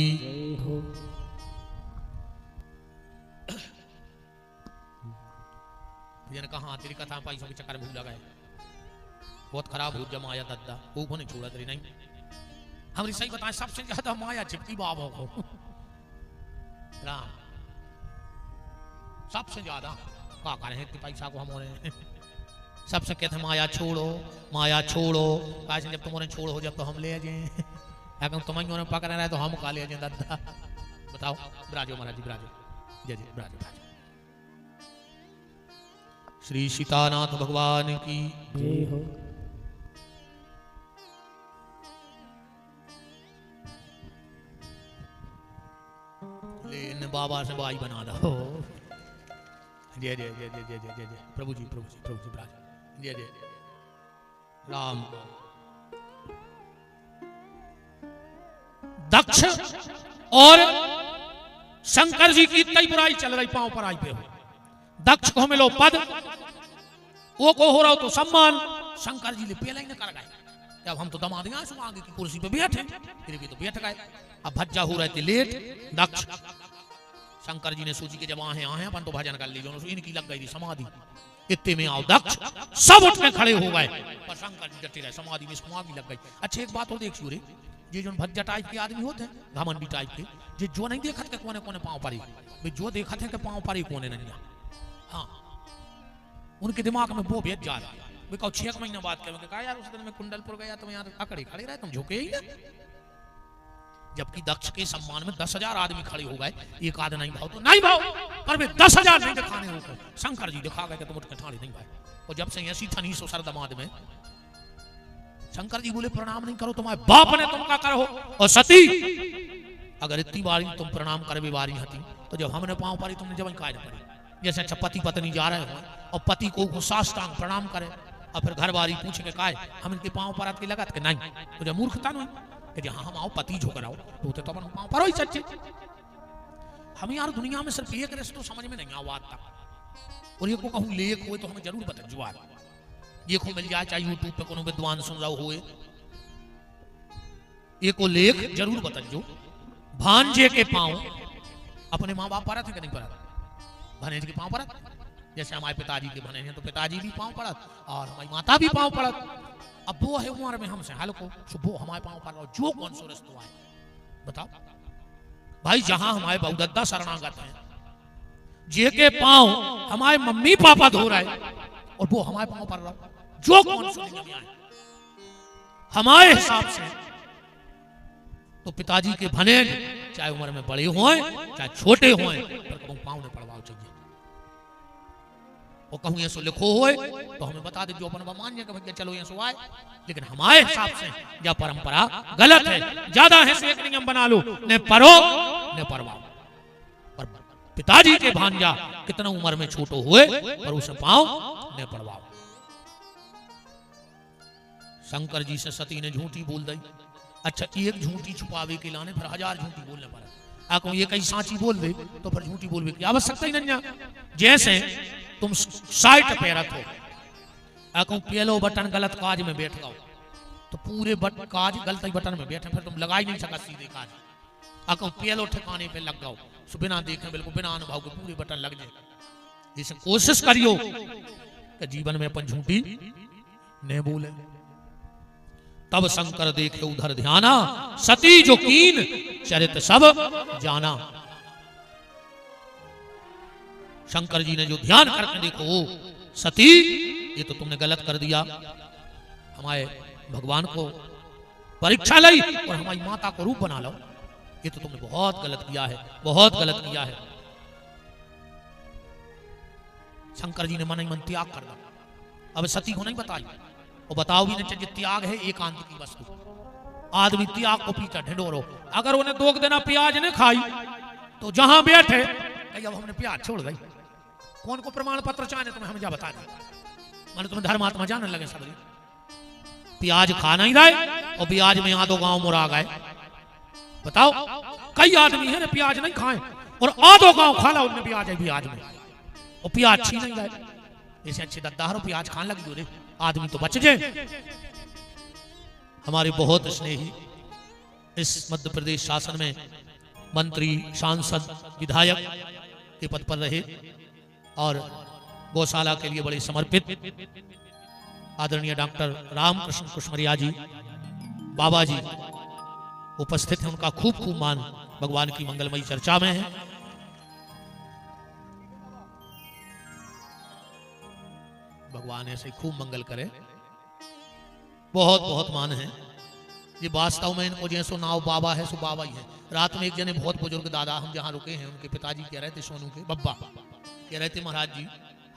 जिन कहा तेरी कथा पैसों के चक्कर में भूल गए, बहुत खराब हो जमाया दद्दा, वो नहीं छोड़ा तेरी नहीं। हमारी सही बताएं सबसे ज्यादा माया चिपकी बाबा को राम, सबसे ज्यादा क्या करें कि पैसा को हम सबसे कहते माया छोड़ो, माया छोड़ो। कैसे जब तुम्हारे छोड़ हो जब तो हम ले जाए, अगर तुम्हारे पकड़ रहे तो हम खा ले जाए दद्दा। बताओ ब्राजो महाराज जी, ब्राजो जय जय ब्राजो ब्राजो। श्री सीतानाथ भगवान की जय हो। लेन बाबा से भाई बना दो। जय जय जय जय जय जय जय जय प्रभु जी प्रभु जी प्रभु जी ब्राजो जय जय राम। दक्ष और शंकर जी की इतनी बुराई चल रही, पांव पर आई पे हो। दक्ष को मिलो पद, वो को हो रहा हो तो सम्मान, शंकर जी ने पहले ही न कर गए। जब हम तो दमाद यहाँ से आगे की कुर्सी पे बैठे, फिर भी तो बैठ गए। अब भज्जा हो रहे थे लेट। दक्ष शंकर जी ने सोची कि जब आए अपन तो भजन कर लीजिए, इनकी लग गई थी समाधि। इतने में आओ दक्ष सब उठ के खड़े हो गए, पर शंकर जी डटे रहे, समाधि में समाधि लग गई। अच्छा एक बात और देखियो रे, ये जो भज्जा टाइप के आदमी होते हैं, घमंडी टाइप के, ये जो नहीं देखा थे कोने कोने पांव पड़ी, जो देखा थे कि पांव पड़ी कोने नहीं। हाँ उनके दिमाग में वो भेद जा रहा है। 6 महीने बाद कहा यार उस दिन में कुंडलपुर गया तुम यार अकड़े खड़े रहे, तुम झुके ही ना। जबकि दक्ष के सम्मान में 10,000 आदमी खड़े हो गए, एक आध नहीं भाव तो नहीं भाव, पर वे 10,000 नहीं दिखाने रोको। शंकर जी दिखा गए कि तुम उठ के ठाणे नहीं भाई। और जब से ऐसी थनी सो सर दमाद में शंकर जी बोले प्रणाम नहीं करो, तुम्हारे बाप ने तुम का करो। और सती अगर इतनी बारी तुम प्रणाम करे बारी हती, तो जब हमने पांव पारी तुमने जब काय पड़ी। जैसे अच्छा पति पत्नी जा रहे हो और पति को साष्टांग प्रणाम करे, और फिर घर वाली पूछे के काय हम इनके पांव पर आत की लगत के नहीं, तो जब मूर्खता नहीं कि हाँ हम आओ पति झुक रहा हो तो अपन पांव पर ही सच्चे। हम यार दुनिया में सिर्फ एक रिश्तो समझ में नहीं आवा था, और ये को कहूँ लेख हो तो हमें जरूर बता जुआर ये को मिल जाए, चाहे यूट्यूब पे कोनो विद्वान सुन रहा हो, ये को लेख जरूर बतजो। भांजे के पांव अपने माँ बाप पर थे कि नहीं पड़ा, भनेज के पांव पड़ा। जैसे हमारे पिताजी के बने हैं तो पिताजी भी पांव पड़त और हमारी माता भी पांव पड़त। अब वो है उम्र में हमसे हल्को, वो हमारे पांव पड़ रहा, जो कौन सो रिश्तो आए बताओ भाई। जहां हमारे बहुदद्दा शरणागत हैं, जे के पांव हमारे मम्मी पापा धो रहे और वो हमारे पांव पड़ रहा, जो कौन सो में आए हमारे हिसाब से तो पिताजी के भने चाहे उम्र में बड़े हों चाहे छोटे हों, पर कहूं पांव ने पड़वाओ चाहिए। और कहूं ये सो लिखो होए तो हमें बता दे, जो अपन मान जाए कि भैया चलो ये सो आए, लेकिन हमारे हिसाब से यह परंपरा गलत है। ज्यादा है से एक नियम बना लो, ने परो ने परवाओ। पर पिताजी के भांजा कितना उम्र में छोटो हुए पर उसे पांव ने पड़वाओ। शंकर जी से सती ने झूठी बोल दी। अच्छा एक झूठी छुपावे के लाने फिर 1000 झूठी बोलने पड़ा। आको ये कहीं साची बोल दे तो फिर झूठी बोलने की आवश्यकता ही नहीं। जैसे तुम 60 पैरत हो, आको पहलो बटन गलत काज में बैठ गओ तो पूरे काज गलत बटन में बैठे, फिर तुम लगा ही नहीं सका सीधे काज। आको पहलो ठिकाने पे लग गओ, सो बिना देखे बिल्कुल बिना अनुभव के पूरे बटन लग जाए। इसे कोशिश करियो कि जीवन में अपन झूठी नहीं बोले। तब शंकर देखे उधर ध्याना, सती जो कीन चरित सब जाना। शंकर जी ने जो ध्यान करके देखो, सती ये तो तुमने गलत कर दिया, हमारे भगवान को परीक्षा ली और हमारी माता को रूप बना लो, ये तो तुमने बहुत गलत किया है, बहुत गलत किया है। शंकर जी ने मन ही मन त्याग कर दिया। अब सती को नहीं बताई और बताओ भी नहीं चाहिए, त्याग है एकांत की वस्तु। आदमी त्याग को पीछा ढिंडोरो, अगर उन्हें 2 दिन प्याज ने खाई तो जहां बैठे अब हमने प्याज छोड़ गई। कौन को प्रमाण पत्र चाहे तुम्हें हमें जा बता दें, मैंने तुम्हें धर्मात्मा जानने लगे सब। प्याज खा नहीं रहे और प्याज में आधो गांव मुरा गए। बताओ कई आदमी है प्याज नहीं खाए और आधो गांव खा ला उनने प्याज में और प्याज छीन नहीं रहे। ऐसे अच्छे दद्दारों प्याज खाने लगी रे, आदमी तो बच जाए। हमारे बहुत स्नेही इस मध्य प्रदेश शासन में मंत्री, सांसद, विधायक के पद पर रहे और गौशाला के लिए बड़े समर्पित आदरणीय डॉक्टर रामकृष्ण कुशमरिया जी बाबा जी उपस्थित हैं। उनका खूब खूब मान भगवान की मंगलमयी चर्चा में है। भगवान ऐसे खूब मंगल करे। बहुत बहुत मान है। ये वास्तव में इनको जैसो नाव बाबा है सो बाबा ही है। रात में एक जने बहुत बुजुर्ग दादा हम जहाँ रुके हैं उनके पिताजी कह रहे थे, सोनू के बब्बा कह रहे थे, महाराज जी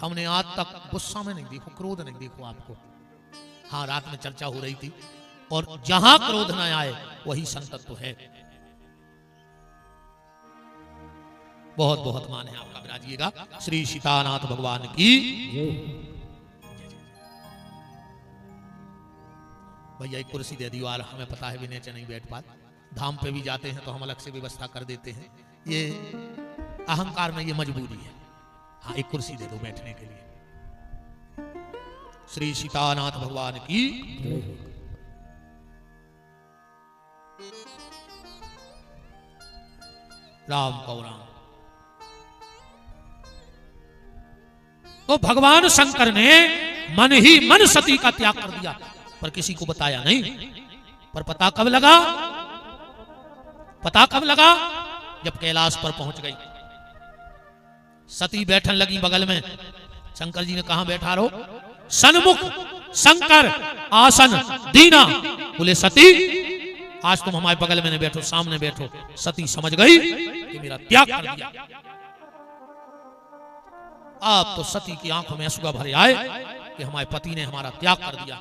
हमने आज तक गुस्सा में नहीं देखो, क्रोध नहीं देखो आपको। हाँ, रात में चर्चा हो रही थी और जहां क्रोध न आए वही संतत्व है। बहुत बहुत मान है आपका, विराजिएगा। श्री सीतानाथ भगवान की। भैया एक कुर्सी दे दी यार, हमें पता है भी नीचे नहीं बैठ पाते। धाम पे भी जाते हैं तो हम अलग से व्यवस्था कर देते हैं। ये अहंकार में ये मजबूरी है। हाँ, एक कुर्सी दे दो बैठने के लिए। श्री सीतानाथ भगवान की। राम गौराम। तो भगवान शंकर ने मन ही मन सती का त्याग कर दिया, पर किसी को बताया नहीं। पर पता कब लगा? पता कब लगा? जब कैलाश पर पहुंच गई। सती बैठन लगी बगल में। शंकर जी ने कहा बैठा रहो? सन्मुख शंकर आसन दीना। बोले सती आज तुम हमारे बगल में नहीं बैठो, सामने बैठो। सती समझ गई कि मेरा त्याग कर दिया। अब तो सती की आंखों में आंसू भरे आए कि हमारे पति ने हमारा त्याग कर दिया।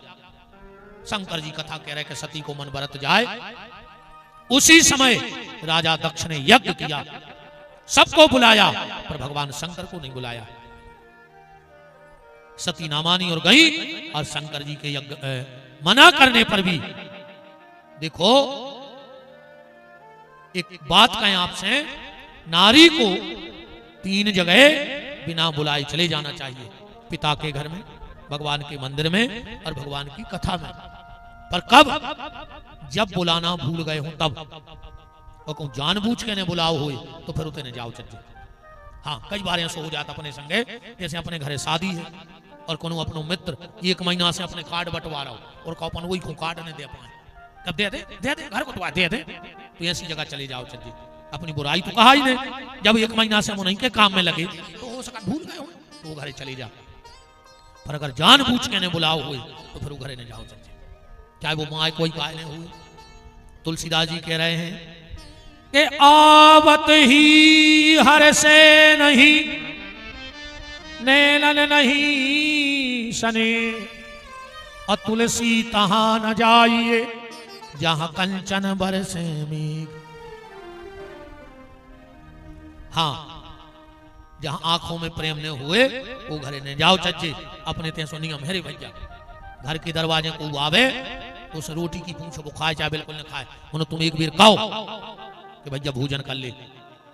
शंकर जी कथा कह रहे कि सती को मन बरत जाए। उसी समय राजा दक्ष ने यज्ञ किया, सबको बुलाया, पर भगवान शंकर को नहीं बुलाया। सती ना मानी और गई, और शंकर जी के यज्ञ मना करने पर भी देखो एक बात कहें आपसे, नारी को 3 जगह बिना बुलाए चले जाना चाहिए। पिता के घर में, भगवान के मंदिर में और भगवान की कथा में। पर कब? जब बुलाना भूल गए हो तब। और को जानबूझ के ने बुलाओ हुए तो फिर उतने जाओ चचे। हाँ, कई बार ऐसा हो जाता अपने संगे, जैसे अपने घरे शादी है और कोनो अपनो मित्र 1 महीना से अपने कार्ड बंटवा रहा हो और को अपन वही को कार्ड नहीं दे पाए, तब दे दे घर बंटवा दे दे, तो ऐसी जगह चले जाओ चचे। अपनी बुराई तो कहा ही नहीं। जब 1 महीना से हम उन्हीं के काम में लगे तो हो सका भूल गए हो तो घरे चले जाओ। पर अगर जानबूझ के ने बुलाओ हुए तो फिर वो घरे नहीं जाओ चचे, चाहे वो माँ कोई काय नहीं हुई। तुलसीदास जी कह रहे हैं कि आवत ही हर से नहीं, नैनन नहीं सने, और तुलसी तहां न जाइए जहां कंचन बरसे मेघ। हाँ, जहां आंखों में प्रेम ने हुए वो घरे ने जाओ चच्चे। अपने तेसो नियम है रे भैया, घर के दरवाजे को आवे तो उस रोटी की पूछो वो खाए चाहे बिल्कुल न खाए, उन्हें तुम एक बार कहो कि भैया भोजन कर ले,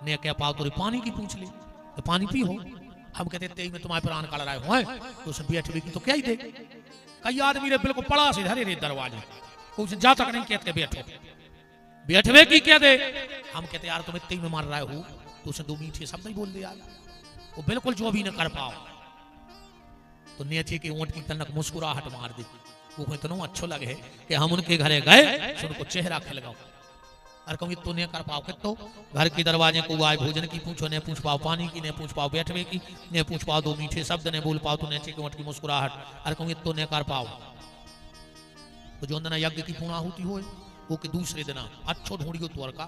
ने क्या पाओ तो पानी की पूछ ले तो पानी पी हो। हम कहते तेज में तुम्हारे प्राण काल रहे हो तो उसे बैठ भी तो क्या ही दे। कई आदमी रे बिल्कुल पड़ा से धरे रे दरवाजे, कुछ जा तक नहीं कहते बैठो, बैठवे की कह दे। हम कहते यार तुम इतने में मार रहे हो तो उसे 2 मीठे शब्द ही बोल दे यार, वो बिल्कुल जो भी न कर पाओ तो नीचे के ऊंट की तनक मुस्कुराहट मार दी। वो इतना अच्छो लगे कि हम उनके घरे गए तो उनको चेहरा खिलगाओ। और कहूँ तो नहीं कर पाओ कि तो घर के दरवाजे को आए भोजन की पूछो, नहीं पूछ पाओ पानी की, नहीं पूछ पाओ बैठवे की, नहीं पूछ पाओ 2 मीठे शब्द नहीं बोल पाओ तो नीचे के ऊंट की मुस्कुराहट। और कहूँ तो नहीं कर पाओ तो जो दिन यज्ञ की पूर्णाहुति हो वो के दूसरे दिन अच्छो ढूंढियो तुअर का,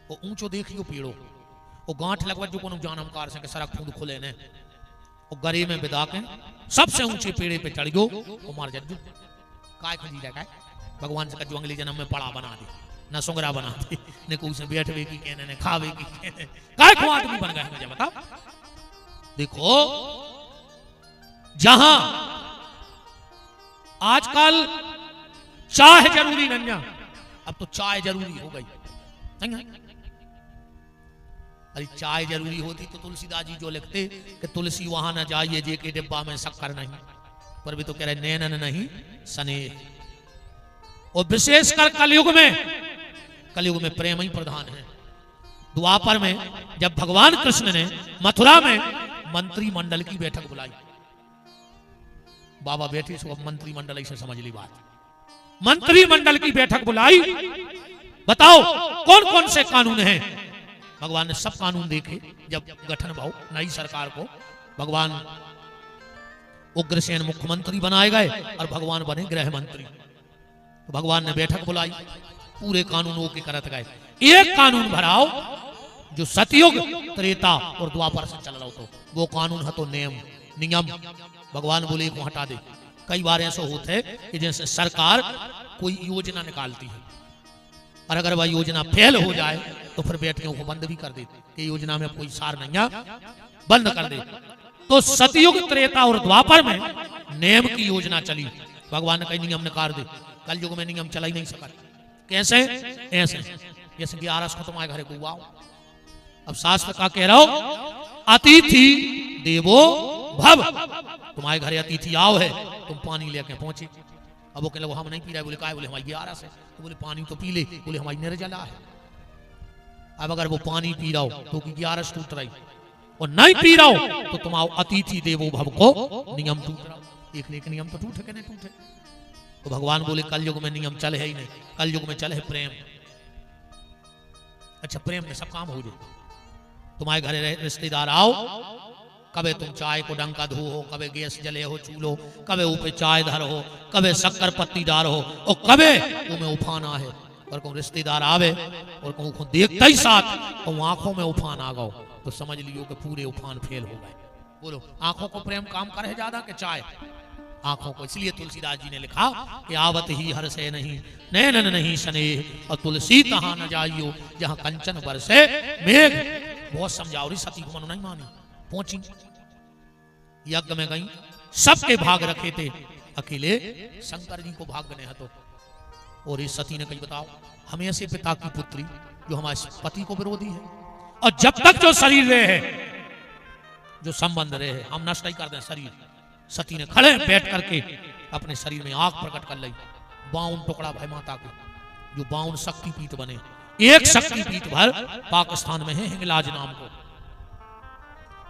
वो ऊंचो देखियो पेड़ो, वो गांठ लगवा जो को जानमकार से सड़क फूंद खुले ने, वो गरे में बिदा के सबसे ऊंचे पेड़े पे चढ़ गयो, वो मार जज्जू काय खजी रखा भगवान से कजू अगले जन्म में पड़ा बना दे, न सुंगरा बना दे, न कोई से बैठवे की कहने ने खावे की कहने, काय को आदमी बन गए मुझे बता। देखो जहां आजकल चाय जरूरी नहीं, अब तो चाय जरूरी हो गई। अरे चाय जरूरी होती तो तुलसीदास जी जो लिखते कि तुलसी वहां न जाइए जे के डिब्बा में शक्कर नहीं, पर भी तो कह रहे नैनन नहीं स्नेह। और विशेषकर कलयुग में प्रेम ही प्रधान है। द्वापर में जब भगवान कृष्ण ने मथुरा में मंत्रिमंडल की बैठक बुलाई। बाबा बैठे सो अब मंत्रिमंडल ऐसे समझ ली बात। मंत्रिमंडल की बैठक बुलाई, बताओ कौन कौन से कानून हैं। भगवान ने सब कानून देखे। जब गठन भाव नई सरकार को भगवान उग्रसेन मुख्यमंत्री बनाए गए और भगवान बने गृह मंत्री। तो भगवान ने बैठक बुलाई, पूरे कानूनों के करत गए। एक कानून भराओ जो सतयुग त्रेता और द्वापर से चल रहा, तो वो कानून है तो नियम। भगवान बोले को हटा दे। कई बार ऐसा होता है कि जैसे सरकार कोई योजना निकालती है और अगर वह योजना फेल हो जाए तो फिर बेटियों को बंद भी कर देते कि योजना में कोई सार नहीं है, बंद कर दे। तो सतयुग त्रेता और द्वापर में नियम की योजना चली। भगवान ने कई नियम निकाल दे। कल युग में नियम चला ही नहीं सका। कैसे? ऐसे जैसे 11 को तुम्हारे घर को आओ। अब शास्त्र का कह रहा हो अतिथि देवो भव, तुम्हारे घर अतिथि आओ है, तुम पानी लेके पहुंचे। अब वो कह लो हम नहीं पी रहे। बोले काय? बोले हमारी 11 है। तो बोले पानी तो पी ले। बोले हमारी निर्जला है। अब अगर वो पानी पी रहा हो तो 11 टूट रही, और नहीं पी रहा हो तो तुम आओ अतिथि देवो भव को नियम टूट रहा हो। एक नियम तो टूटे के नहीं टूटे। तो भगवान बोले कल युग में नियम चले है ही नहीं, कल युग में चले है प्रेम। अच्छा, प्रेम में सब काम हो जाए। तुम्हारे घर रिश्तेदार आओ, कभी तुम चाय को डंका धो हो, कभी गैस जले हो चूल्हो, कभी ऊपर चाय धर हो, कभी शक्कर पत्ती डाल हो, और कभी तुम्हें उफाना है। और कहूँ रिश्तेदार आवे और कहूँ देखते ही साथ कहूँ आंखों में उफान आ गओ, तो समझ लियो कि पूरे उफान फेल हो गए। बोलो आंखों को प्रेम काम करे ज्यादा कि चाय? आंखों को। इसलिए तुलसीदास जी ने लिखा कि आवत ही हर से नहीं नैनन नहीं स्नेह, और तुलसी तहां न जाइयो जहां कंचन बरसे मेघ। बहुत समझाओ रही सती को, मनो नहीं मानी। पहुंची यज्ञ में गई, सबके भाग रखे थे, अकेले शंकर जी को भाग बने हतो। और इस सती ने कही बताओ हम ऐसे पिता की पुत्री जो हमारे पति को विरोधी है, और जब तक जो शरीर रहे है, जो संबंध रहे है, हम नष्ट ही कर दें शरीर। सती ने खड़े बैठ करके अपने शरीर में आग प्रकट कर ली। 52 टुकड़ा भाई माता के, जो 52 शक्तिपीठ बने। एक शक्तिपीठ भर पाकिस्तान में है, हिंगलाज नाम को।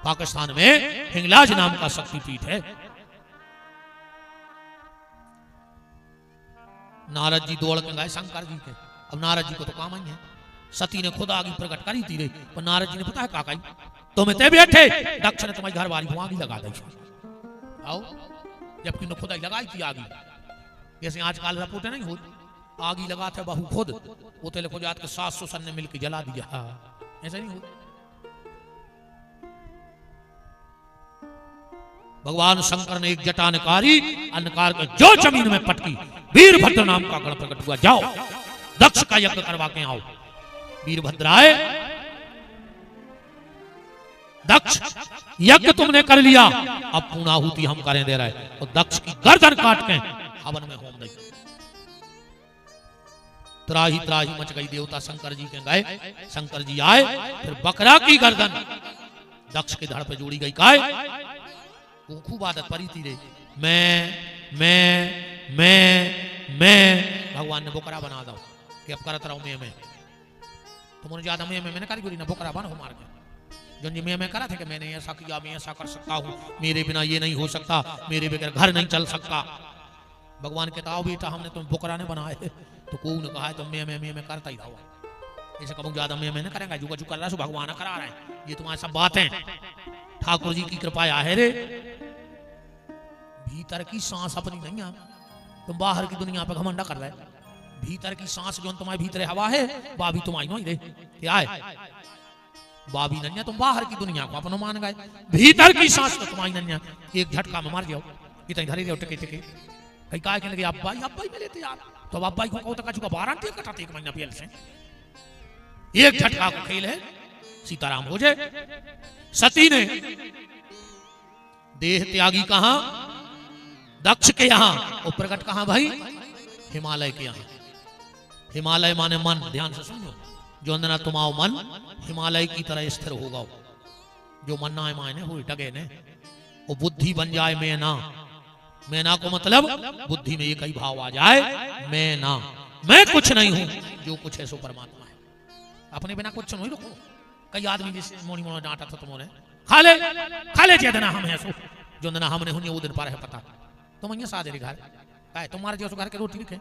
पाकिस्तान में हिंगलाज नाम का शक्तिपीठ है। नारद जी दौड़ के गए शंकर जी के। अब नारद जी को तो काम ही है। सती ने खुद आगे प्रकट करी थी रे, पर नारद जी ने पता है का कही, तुम ते बैठे दक्ष ने तुम्हारी घर वाली को आगे लगा दी। आओ, जबकि न खुदाई लगाई थी आगी। जैसे आजकल रपोटे नहीं हो, आगी लगा थे बहू खुद, वो तेले को जात के 700 सन ने मिलकर जला दिया। ऐसा नहीं हो। भगवान शंकर ने एक जटा निकारी, अन्नकार के जो जमीन में पटकी, वीरभद्र नाम का गण प्रकट हुआ। जाओ दक्ष का यज्ञ करवा के आओ। वीरभद्र आए, दक्ष यज्ञ तुमने कर लिया, अब पूर्णाहुति हम करें दे रहे। और दक्ष की गर्दन काट के हवन में होम नहीं। त्राही त्राही मच गई। देवता शंकर जी के गए, शंकर जी आए, फिर बकरा की गर्दन दक्ष के धड़ पे जोड़ी गई। काय खूब आदत परी थी रे, मैं भगवान ने बोकरा बना दो कि अब करत रहो मैं तुमने ज्यादा मैंने कारीगरी ना बोकरा बनो मार के। जो जी मैं करा था कि मैंने ऐसा किया, मैं ऐसा कर सकता हूँ, मेरे बिना ये नहीं हो सकता, मेरे बगैर घर नहीं चल सकता। भगवान कहता हो बेटा हमने तुम बोकरा ने बनाए, तो को ने कहा है तो मैं करता ही रहो। ऐसे कहूँ ज्यादा मैं नहीं करेंगे, जो कर रहा है भगवान करा रहे हैं। ये तुम्हारी सब बातें ठाकुर जी की कृपा है रे। भीतर की सांस अपनी नहीं है, तुम बाहर की दुनिया पर घमंडा कर रहे। भीतर की सांस जो तुम्हारे भीतर हवा है, वह भी तुम्हारी नहीं रे। क्या है बाबी नन्या, तुम बाहर की दुनिया को अपनो मान गए, भीतर की सांस तो तुम्हारी नन्या। एक झटका में मर जाओ, इतने धरे रहो टिके टिके। कहीं काय कहने लगे अब्बाई में लेते यार, तो अब अब्बाई को कहो तो का वारंटी कटाते 1 महीना पहले से। एक झटका को खेल है, सीताराम हो जाए। सती ने देह त्यागी कहां? दक्ष के यहां। और प्रकट कहां भाई? हिमालय के यहां। हिमालय माने मन, ध्यान से सुनो। जो अंदर तुम आओ मन हिमालय की तरह स्थिर होगा। जो मन ना मायने हो टगे ने, वो बुद्धि बन जाए मैं ना को मतलब बुद्धि में एक ही भाव आ जाए, मैं कुछ नहीं हूं, जो कुछ है सो परमात्मा है। अपने बिना कुछ नहीं रखो। कई आदमी जैसे मोनी मोना डांटा था तुमने, खा ले जे देना हम है सो जो देना हमने हुनी वो दिन पर है पता तुम અહીંયા सादे घर काहे तुम्हारे जो घर के रोटी लिखे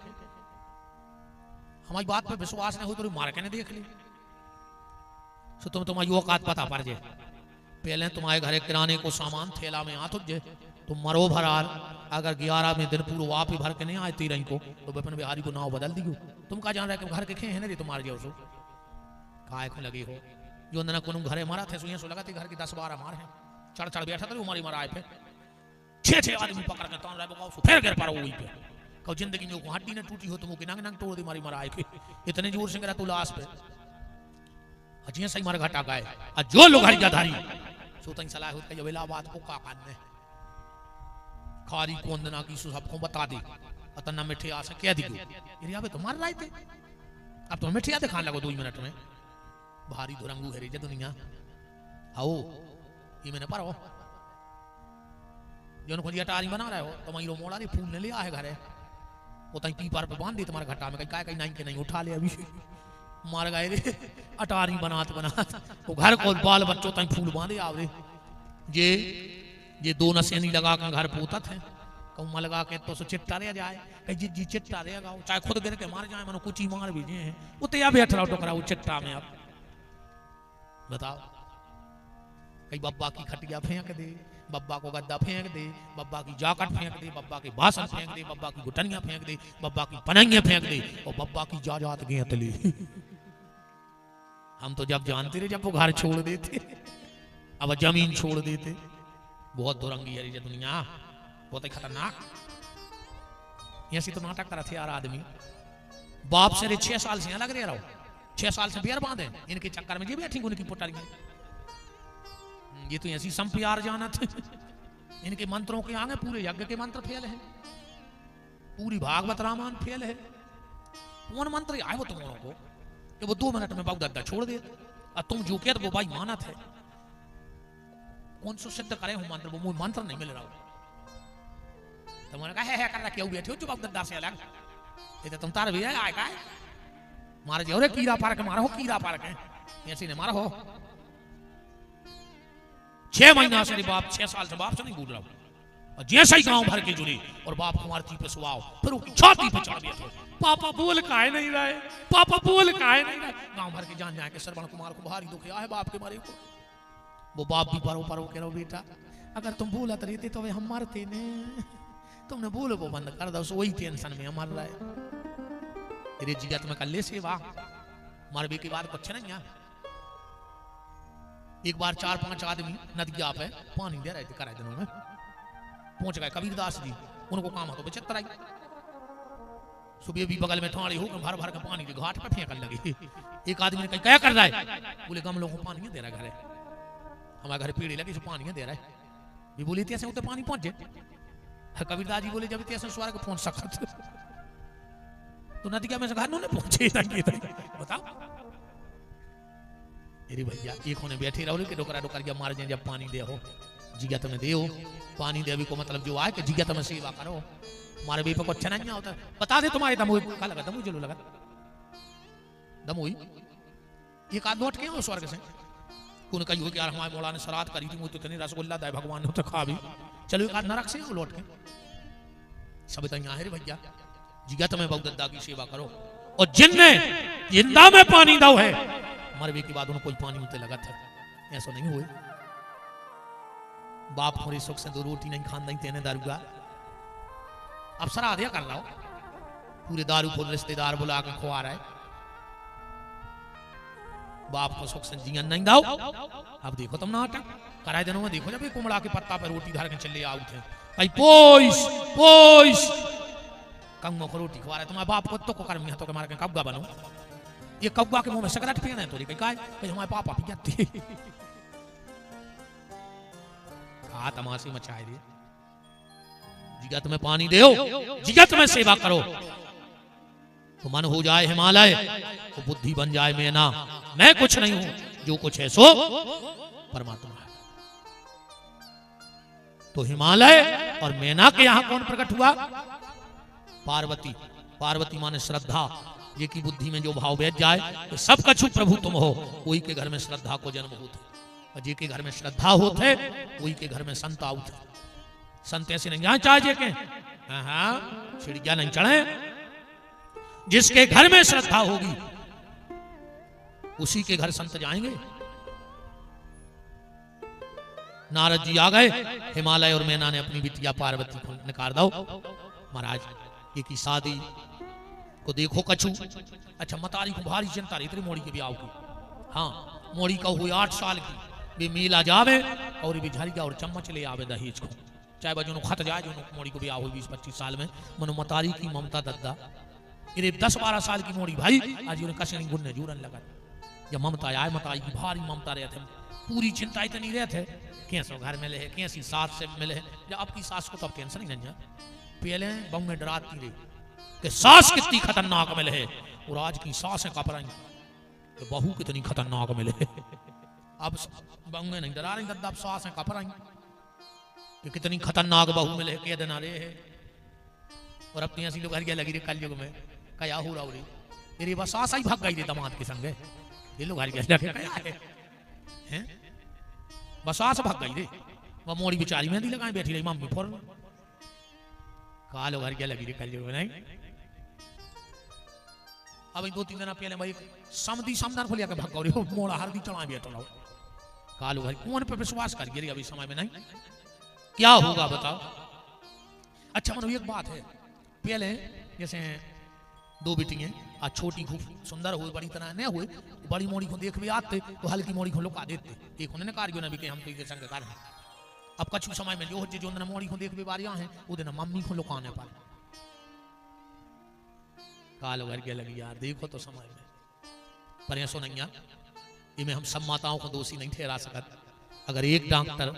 हमारी बात पे विश्वास नहीं हो तो मार के ने देख ली सो तुम तुम्हारी औकात पता पड़ जे पहले तुम्हारे घरे किराने को सामान थैला में आ तुझे तुम मरो भराल अगर 11 में दिन पूरा आप ही भर के नहीं आए 13 को तो विपिन बिहारी को नाव बदल दियो तुम का जान रहे कि घर के खे है ना तुम्हारे जो सो काय को लगी हो जो ना कोनो घरे मारा थे सुइया सो लगाते घर की 10-12 मार है चढ़ चढ़ बैठा तो हमारी मारा आए पे 6 आदमी पकड़ के तान रहे बगाओ सो फिर गिर पारो वही पे कहो जिंदगी में को हड्डी न टूटी हो तो मुके नंग नंग तोड़ दी मारी मारा आए के इतने जोर से गिरा तू लाश पे अजिया सही मार घाटा गाए आ जो लोग हरिया धारी सो तई सलाह होत के इलाहाबाद को का कान खारी कोंदना की सबको बता दी अतना मिठे आ से कह दी एरिया पे तुम्हारे राय थे अब तो मिठिया दिखाने लगो 2 मिनट में भारी धुरंगू है रे दुनिया आओ ये मैंने पारो जो को अटारी बना रहे हो तो मई मोड़ा रे फूल ने ले आए घरे वो तई पीपर पे बांध दी तुम्हारे घट्टा में कहीं नहीं के नहीं उठा ले अभी मार गए रे अटारी बनात वो घर को बाल बच्चों तई फूल बांधे आवरे ये 2 नसेनी लगा कर घर पोतत है कौमा लगा के तो चिट्टा रह जाए कहीं जी चिट्टा रहेगा चाहे खुद गिर के मार जाए मनो कुछ ही मार भी हैं उते या बैठ रहा टोकरा वो चिट्टा में अब बताओ कहीं बब्बा की खटिया फेंक दे बब्बा को गद्दा फेंक दे बब्बा की जाकट फेंक दे बब्बा के बासन फेंक दे बब्बा की घुटनियां फेंक दे बब्बा की पनंगियां फेंक दे और बब्बा की जाजात गेंतली हम तो जब जानते रहे जब वो घर छोड़ देते अब जमीन छोड़ देते बहुत दुरंगी है ये दुनिया बहुत ही खतरनाक ऐसी तो नाटक तरह थे यार आदमी बाप से 6 साल से लग रहे रहो 6 साल से बेर बांधे इनके चक्कर में ये बैठी उनकी पुटारी ये तो ऐसी संप्यार जाना थे इनके मंत्रों के आगे पूरे यज्ञ के मंत्र फेल है पूरी भागवत रामायण फेल है कौन मंत्र आए वो तुम लोगों को कि वो 2 मिनट में बागदत्ता छोड़ दे और तुम जो कहते वो भाई माना थे कौन सो सिद्ध करे हूं मंत्र वो मंत्र नहीं मिल रहा तुम्हारे कहा है कर रखे बैठे हो जो बागदत्ता से अलग ये तो तुम तार भी आए का मारे जो रे कीड़ा पार के मारो कीड़ा पार के ऐसे ने मारो 6 महीना से बाप 6 साल से बाप से नहीं भूल रहा और जैसे ही गांव भर के जुड़े और बाप कुमार थी पे सुआओ फिर वो छाती पे चढ़ बैठे पापा बोल काहे नहीं रहे पापा बोल काहे नहीं रहे गांव भर के जान जाए के श्रवण कुमार को भारी दुख आया है बाप के मारे को वो बाप भी परो परो कह रहा बेटा अगर तुम बोलत रहते तो वे हम मरते ने तुमने बोलो वो बंद कर दो वही टेंशन में मर रहा है तेरे जिगत में कर ले सेवा मरबे के बाद कुछ नहीं है एक बार 4-5 आदमी नदिया पे पानी दे रहे थे कराए दिनों में पहुंच गए कबीरदास जी उनको काम तो बेचत आई सुबह भी बगल में थाड़ी हो भर भर के पानी के घाट पे फेंकने लगे एक आदमी ने कहा क्या कर रहा है बोले गमलों को पानी दे रहा है हमारे घर पेड़ लगे पानी दे रहा है भी बोली तैसे उतने पानी पहुंच जाए कबीरदास जी बोले जब तैसे स्वर्ग पहुंच सकत तो नदिया में से घर नहीं पहुंचे बताओ अरे भैया एक होने बैठे रहो कि डोकरा डोकर जब मार जाए जब पानी दे हो जिगत में दे हो पानी दे को मतलब जो आए कि जिगत में सेवा करो मारे भी पे कुछ नहीं होता बता दे तुम्हारे दमोई का लगा दमोई चलो लगा दमोई एक आध लौट के हो स्वर्ग से कौन कही हो कि यार हमारे मौला ने सराद करी थी मुझे तो नहीं रसगुल्ला दे भगवान ने तो खा भी चलो एक आध नरक से हो लौट के सब तो यहाँ है भैया जिगत में बहुदत्ता की सेवा करो और जिनने जिंदा में पानी दाव है मरवे के बाद उन्हें कोई पानी उनसे लगा था ऐसा नहीं हुए बाप मोरे सुख से 2 रोटी नहीं खान नहीं तेने दारूगा अब सरा दिया कर रहा पूरे दारू फुल रिश्तेदार बुला के खुआ रहा है बाप को सुख से जियन नहीं दाओ अब देखो तुम नाटक कराए दिनों में देखो जब ये कुमड़ा के पत्ता पर रोटी धार के चले आओ थे भाई पोइस पोइस कंगो को रोटी खवा रहा है तुम्हारे बाप को तो कर में तो के मार के कब्गा बनो ये कब्बा के मुंह में सिगरेट पीना है तो कहीं कहीं हमारे पापा पी जाते कहा तमाशे मचाए रे जिगत में पानी दो जिगत में सेवा करो तो मन हो जाए हिमालय तो बुद्धि बन जाए मैना मैं कुछ नहीं हूं जो कुछ है सो परमात्मा है तो हिमालय और मैना के यहां कौन प्रकट हुआ पार्वती पार्वती माने श्रद्धा ये की बुद्धि में जो भाव बैठ जाए तो सब कछु प्रभु तुम हो कोई के घर में श्रद्धा को जन्म होता और जे के घर में श्रद्धा होते वही के घर में संत आउत। संत ऐसे नहीं यहाँ चाहे के हाँ चिड़िया नहीं चढ़े। जिसके घर में श्रद्धा होगी उसी के घर संत जाएंगे। नारद जी आ गए, हिमालय और मैना ने अपनी बिटिया पार्वती को निकाल दो। महाराज ये की शादी को देखो कछु। अच्छा मतारी को भारी चिंता रही तेरी मोड़ी के ब्याह की। हाँ मोड़ी का हुई 8 साल की वे मेला जावे और भी झरिया और चम्मच ले आवे दहेज को। चाहे बजो खत जाए जो मोड़ी को ब्याह हुई 20-25 साल में। मनो मतारी की ममता दद्दा इरे 10-12 साल की मोड़ी भाई आज उन्हें कसे गुन्ने जूरन लगा। जब ममता आए मतारी की भारी ममता रहे थे, पूरी चिंता इतनी रहे थे कैसे घर मिले है कैसी सास से मिले है। जब आपकी सास को तो अब टेंशन ही नहीं है। पहले बहू में डराती रही कि सास कितनी खतरनाक मिले है और आज की सास है कपराई तो बहू कितनी खतरनाक मिले है। अब बहू में नहीं डरा रही दद्दा, अब सास है कपराई कि कितनी खतरनाक बहू मिले है, कह देना रे है। और अपनी ऐसी लोग हरिया लगी रे कलयुग में क्या हो रहा रे मेरी बस सास ही भाग गई रे दामाद के संग। ये लोग हरिया लगे हैं बस आस भाग गई रे। वह मोड़ी बेचारी मेहंदी लगाए बैठी रही मम्मी फोर कालो घर क्या लगी रे कल नहीं। अब 2-3 दिन पहले भाई समधी समदान खोलिया के भाग गई मोड़ा हरदी चढ़ा बैठो रहो कालो घर कौन पे विश्वास कर गिरी अभी समय में नहीं क्या होगा बताओ। अच्छा मनो एक बात है पहले जैसे 2 बेटियां आज छोटी खूब सुंदर हुई बड़ी तरह न हुई बड़ी मोड़ी को देख भी आते तो हल्की मोड़ी को लुका देते। एक उन्होंने कार्य ना भी हम तो संग कर। अब कछु समय में जो मोड़ी को देख भी बारियां हैं वो दिन मम्मी को लुकाने पर काल घर के लगी यार देखो तो समय में पर ऐसो नहीं इनमें हम सब माताओं को दोषी नहीं ठहरा सकते। अगर एक डॉक्टर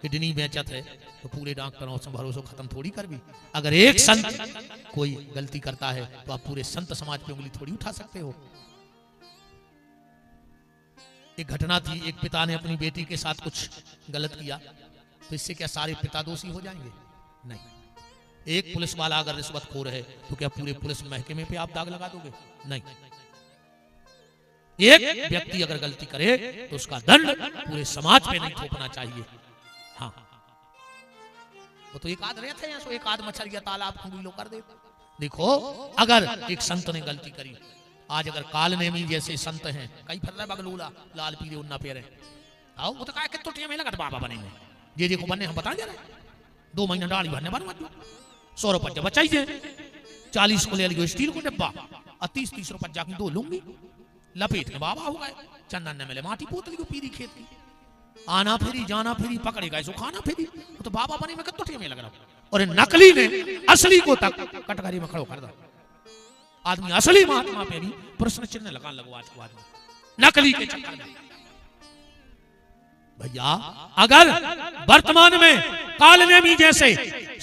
किडनी बेचत है तो पूरे डॉक्टरों से भरोसा खत्म थोड़ी कर भी। अगर एक संत कोई गलती करता है तो आप पूरे संत समाज पे उंगली थोड़ी उठा सकते हो। एक घटना थी एक पिता ने अपनी बेटी के साथ कुछ गलत किया तो इससे क्या सारे पिता दोषी हो जाएंगे? नहीं। एक पुलिस वाला अगर रिश्वतखोर है तो क्या पूरे पुलिस महकमे पे आप दाग लगा दोगे? नहीं। एक व्यक्ति अगर गलती करे तो उसका दंड पूरे समाज पे नहीं थोपना चाहिए। हाँ वो तो एक आध रहते हैं एक आध मछलिया तालाब खुली कर दे। देखो अगर एक संत ने गलती करी आज अगर काल नेमी जैसे संत हैं कई फर बगलूला लाल पीले उन्ना पेरे आओ वो तो कहा कि टुटिया में लगा बाबा बने जे को बने हम बता दे रहे 2 महीना डाली भरने बन 100 रुपया बचाइए 40 को ले लियो स्टील को डिब्बा और 30 रुपया की 2 लूंगी लपेट के बाबा हो गए। चंदन ने मिले माटी पोतली को पीरी खेत की आना फिरी जाना फिरी पकड़े गए खाना फिरी तो बाबा बने में टुटिया में लग रहा और नकली ने असली को तक कटघरी में खड़ो कर दो। आदमी असली महात्मा पे भी प्रश्न चिन्ह लगा लगवा आदमी नकली के चक्कर में। भैया अगर वर्तमान में कालनेमी जैसे